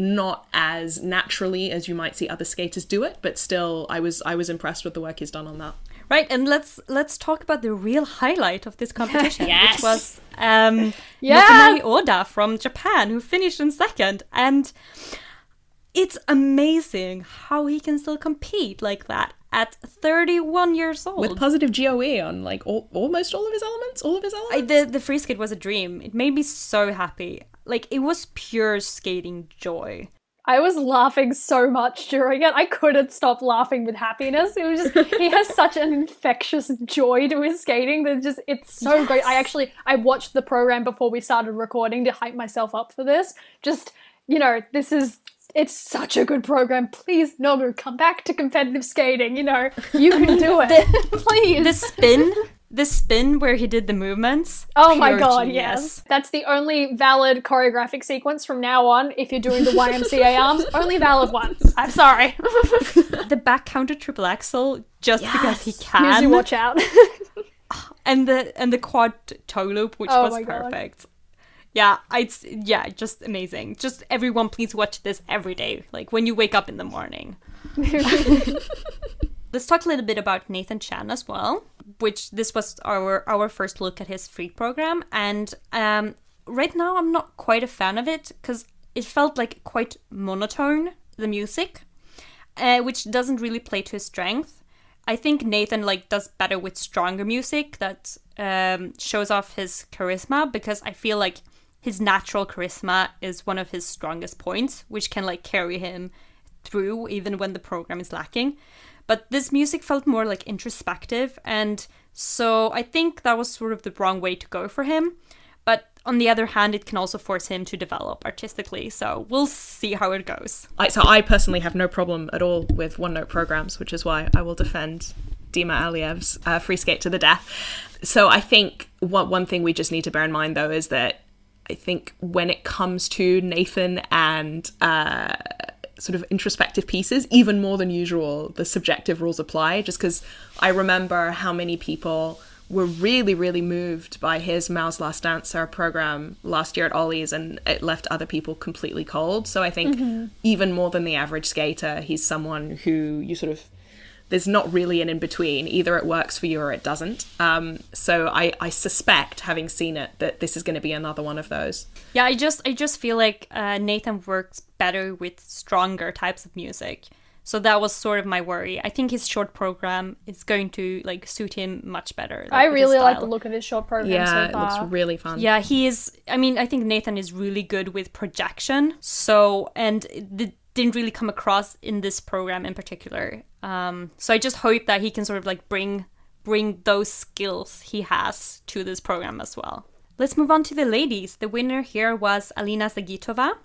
as naturally as you might see other skaters do it, but still, I was impressed with the work he's done on that. Right, and let's talk about the real highlight of this competition, yes! Which was Nobunaga Oda from Japan, who finished in second. And it's amazing how he can still compete like that at 31 years old. With positive GOE on like almost all of his elements? The free skate was a dream. It made me so happy. Like, it was pure skating joy. I was laughing so much during it. I couldn't stop laughing with happiness. It was just, he has such an infectious joy to his skating that it's so great. I watched the program before we started recording to hype myself up for this. Just, it's such a good program. Please, Nobu, come back to competitive skating. You can do it. Please. The spin where he did the movements. Oh my god, genius. yes. That's the only valid choreographic sequence from now on. If you're doing the YMCA arms, only valid one. I'm sorry. The back counter triple axel, just because he can. Usually watch out. and the quad toe loop, which was perfect. God. Yeah, just amazing. Just everyone, please watch this every day, like when you wake up in the morning. Let's talk a little bit about Nathan Chan as well, which this was our first look at his free program. And right now I'm not quite a fan of it because it felt like quite monotone, the music, which doesn't really play to his strength. I think Nathan does better with stronger music that shows off his charisma, because I feel like his natural charisma is one of his strongest points, which can carry him through even when the program is lacking. But this music felt more introspective, and so I think that was sort of the wrong way to go for him. But on the other hand, it can also force him to develop artistically, so we'll see how it goes. So I personally have no problem at all with one-note programs, which is why I will defend Dima Aliyev's free skate to the death. So I think one thing we just need to bear in mind, though, is that I think when it comes to Nathan and sort of introspective pieces, even more than usual, the subjective rules apply, just because I remember how many people were really, really moved by his Mao's Last Dancer program last year at Ollie's, and it left other people completely cold. So I think even more than the average skater, he's someone who you sort of, there's not really an in-between. Either it works for you or it doesn't. So I suspect, having seen it, that this is going to be another one of those. Yeah, I just feel like Nathan works better with stronger types of music. So that was sort of my worry. I think his short program is going to like suit him much better. I really like the look of his short program so far. Yeah, it looks really fun. Yeah, he is. I mean, I think Nathan is really good with projection. So, and it didn't really come across in this program in particular. So I just hope that he can sort of like bring those skills he has to this program as well. Let's move on to the ladies. The winner here was Alina Zagitova.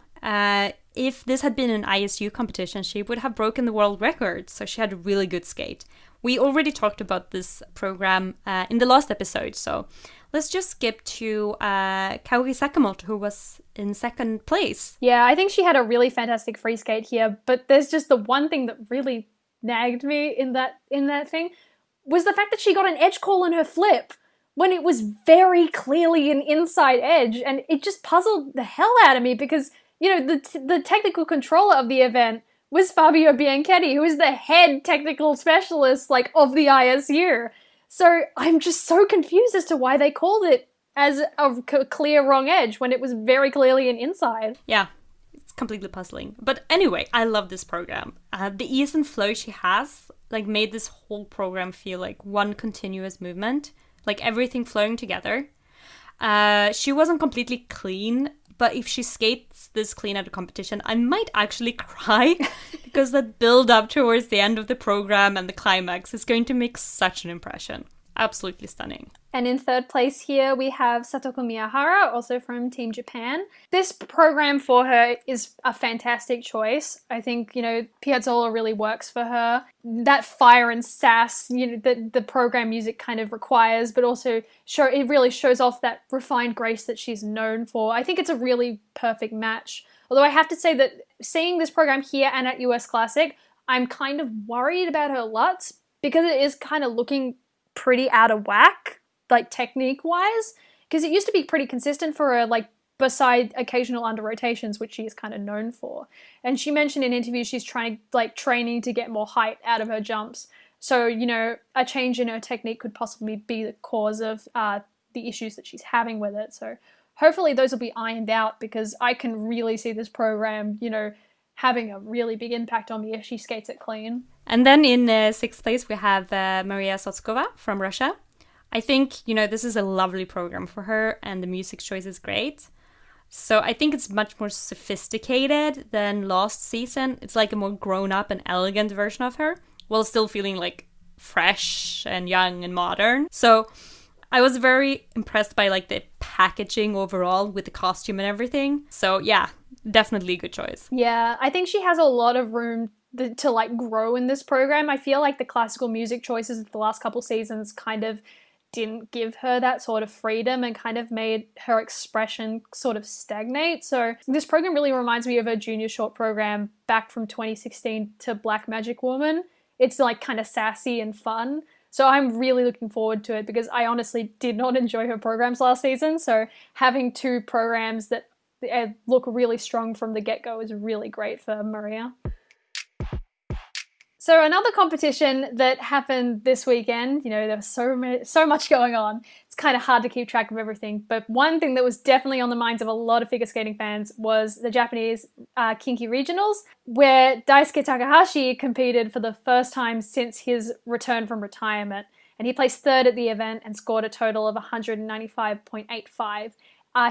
If this had been an ISU competition, she would have broken the world record, so she had a really good skate. We already talked about this program in the last episode, so let's just skip to Kaori Sakamoto, who was in second place. Yeah, I think she had a really fantastic free skate here, but there's just the one thing that really nagged me in that thing was the fact that she got an edge call in her flip when it was very clearly an inside edge, and it just puzzled the hell out of me because, you know, the technical controller of the event was Fabio Bianchetti, who is the head technical specialist, like, of the ISU. So I'm just so confused as to why they called it as a clear wrong edge when it was very clearly an inside. Yeah, it's completely puzzling. But anyway, I love this program. The ease and flow she has, like, made this whole program feel like one continuous movement, like everything flowing together. She wasn't completely clean, but if she skates this clean at a competition, I might actually cry because that build up towards the end of the program and the climax is going to make such an impression. Absolutely stunning. And in third place here, we have Satoko Miyahara, also from Team Japan. This program for her is a fantastic choice. I think, you know, Piazzolla really works for her. That fire and sass, you know, that the program music kind of requires, but also it really shows off that refined grace that she's known for. I think it's a really perfect match. Although I have to say that seeing this program here and at US Classic, I'm kind of worried about her LUTs because it is kind of looking pretty out of whack, like technique wise, because it used to be pretty consistent for her, like beside occasional under rotations, which she is kind of known for. And she mentioned in interviews she's training to get more height out of her jumps. So, you know, a change in her technique could possibly be the cause of the issues that she's having with it. So hopefully those will be ironed out, because I can really see this program, you know, having a really big impact on me if she skates it clean. And then in sixth place, we have Maria Sotskova from Russia. I think, you know, this is a lovely program for her and the music choice is great. So I think it's much more sophisticated than last season. It's like a more grown-up and elegant version of her, while still feeling like fresh and young and modern. So I was very impressed by like the packaging overall with the costume and everything. So yeah, definitely a good choice. Yeah, I think she has a lot of room to like grow in this program. I feel like the classical music choices of the last couple seasons kind of didn't give her that sort of freedom and kind of made her expression sort of stagnate. So this program really reminds me of her junior short program back from 2016 to Black Magic Woman. It's like kind of sassy and fun. So I'm really looking forward to it because I honestly did not enjoy her programs last season. So having two programs that look really strong from the get-go is really great for Maria. So another competition that happened this weekend, you know, there was so much going on. It's kind of hard to keep track of everything. But one thing that was definitely on the minds of a lot of figure skating fans was the Japanese Kinki Regionals, where Daisuke Takahashi competed for the first time since his return from retirement. And he placed third at the event and scored a total of 195.85.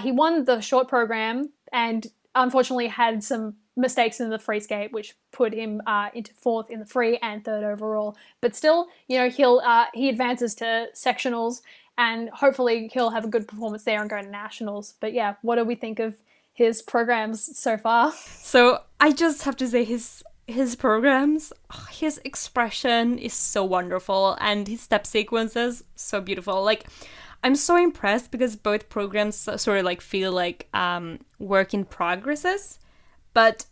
He won the short program and unfortunately had some mistakes in the free skate, which put him into fourth in the free and third overall. But still, you know, he advances to sectionals and hopefully he'll have a good performance there and go to nationals. But yeah, what do we think of his programs so far? So I just have to say his his programs, his expression is so wonderful and his step sequences so beautiful. Like, I'm so impressed because both programs sort of like feel like work in progresses, but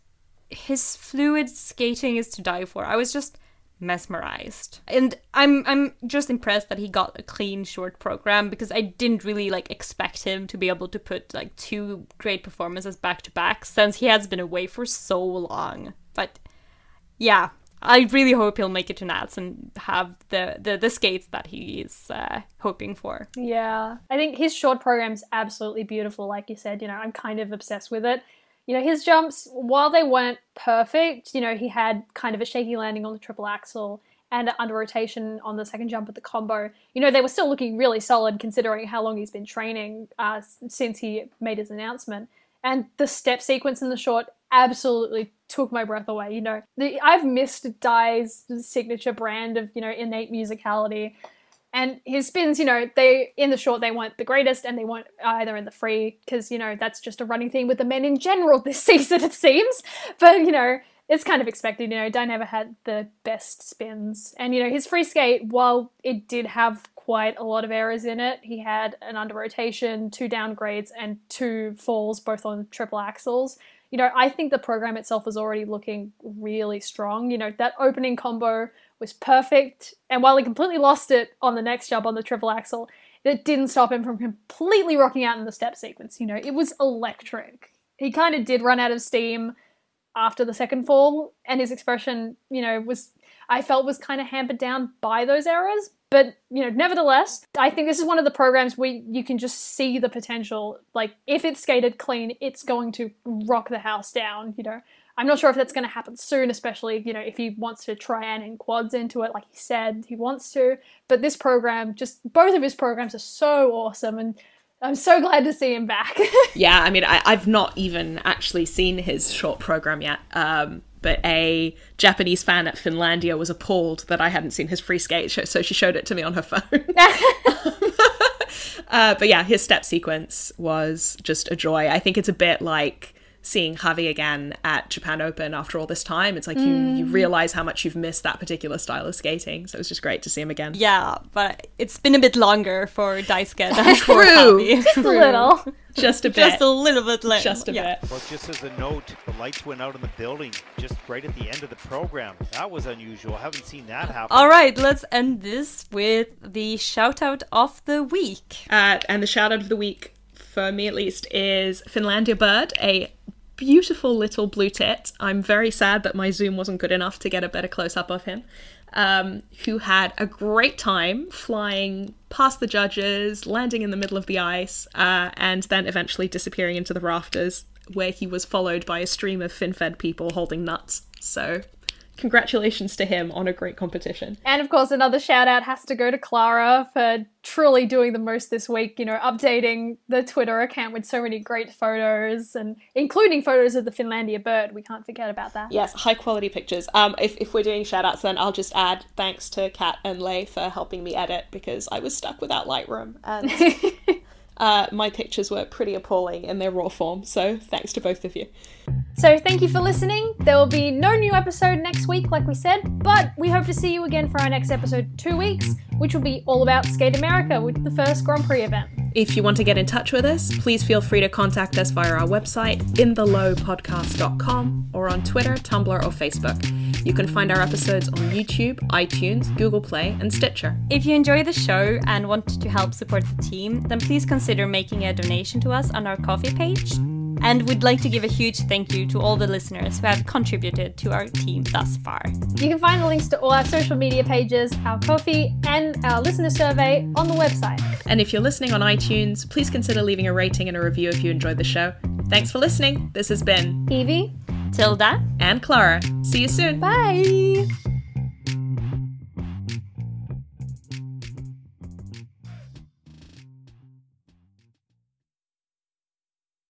his fluid skating is to die for. I was just mesmerized, and I'm just impressed that he got a clean short program, because I didn't really like expect him to be able to put like 2 great performances back to back since he has been away for so long. But yeah, I really hope he'll make it to Nats and have the skates that he is hoping for. Yeah, I think his short program is absolutely beautiful. Like you said, I'm kind of obsessed with it. His jumps, while they weren't perfect, he had kind of a shaky landing on the triple axel and under rotation on the second jump at the combo. They were still looking really solid considering how long he's been training since he made his announcement. And the step sequence in the short absolutely took my breath away. I've missed Dai's signature brand of, innate musicality. And his spins, they in the short, they weren't the greatest, and they weren't either in the free, because, that's just a running theme with the men in general this season, it seems. But, it's kind of expected. Dai never had the best spins. And, his free skate, while it did have quite a lot of errors in it, he had an under rotation, 2 downgrades, and 2 falls, both on triple axles. I think the program itself was already looking really strong. That opening combo was perfect. And while he completely lost it on the next jump on the triple axel, it didn't stop him from completely rocking out in the step sequence. It was electric. He kind of did run out of steam after the second fall, and his expression, I felt was kind of hampered down by those errors. But, nevertheless, I think this is one of the programs where you can just see the potential. Like, if it's skated clean, it's going to rock the house down, I'm not sure if that's going to happen soon, especially, if he wants to try and in quads into it, like he said he wants to. But this program, both of his programs are so awesome, and I'm so glad to see him back. Yeah, I mean, I've not even actually seen his short program yet. But a Japanese fan at Finlandia was appalled that I hadn't seen his free skate, so she showed it to me on her phone. But yeah, his step sequence was just a joy. I think it's a bit like seeing Javi again at Japan Open after all this time. It's like you realize how much you've missed that particular style of skating. So it was just great to see him again. Yeah, but it's been a bit longer for Daisuke than for True. Javi. Just a little. Just a bit. Just a little bit less. Just a bit. Well, just as a note, the lights went out in the building just right at the end of the program. That was unusual. I haven't seen that happen. All right, let's end this with the shout out of the week. And the shout out of the week, for me at least, is Finlandia Bird, a beautiful little blue tit. I'm very sad that my zoom wasn't good enough to get a better close-up of him, who had a great time flying past the judges, landing in the middle of the ice, and then eventually disappearing into the rafters, where he was followed by a stream of fin-fed people holding nuts. So congratulations to him on a great competition. And of course, another shout out has to go to Clara for truly doing the most this week, updating the Twitter account with so many great photos, and including photos of the Finlandia bird. We can't forget about that. Yes, high quality pictures. If we're doing shout outs, then I'll just add thanks to Kat and Lei for helping me edit, because I was stuck without Lightroom, and my pictures were pretty appalling in their raw form. So thanks to both of you. So thank you for listening. There will be no new episode next week, like we said, but we hope to see you again for our next episode 2 weeks, which will be all about Skate America with the first Grand Prix event. If you want to get in touch with us, please feel free to contact us via our website, inthelowpodcast.com, or on Twitter, Tumblr, or Facebook. You can find our episodes on YouTube, iTunes, Google Play, and Stitcher. If you enjoy the show and want to help support the team, then please consider making a donation to us on our Ko-fi page. And we'd like to give a huge thank you to all the listeners who have contributed to our team thus far. You can find the links to all our social media pages, our Ko-fi, and our listener survey on the website. And if you're listening on iTunes, please consider leaving a rating and a review if you enjoyed the show. Thanks for listening. This has been Evie, Tilda, and Clara. See you soon. Bye!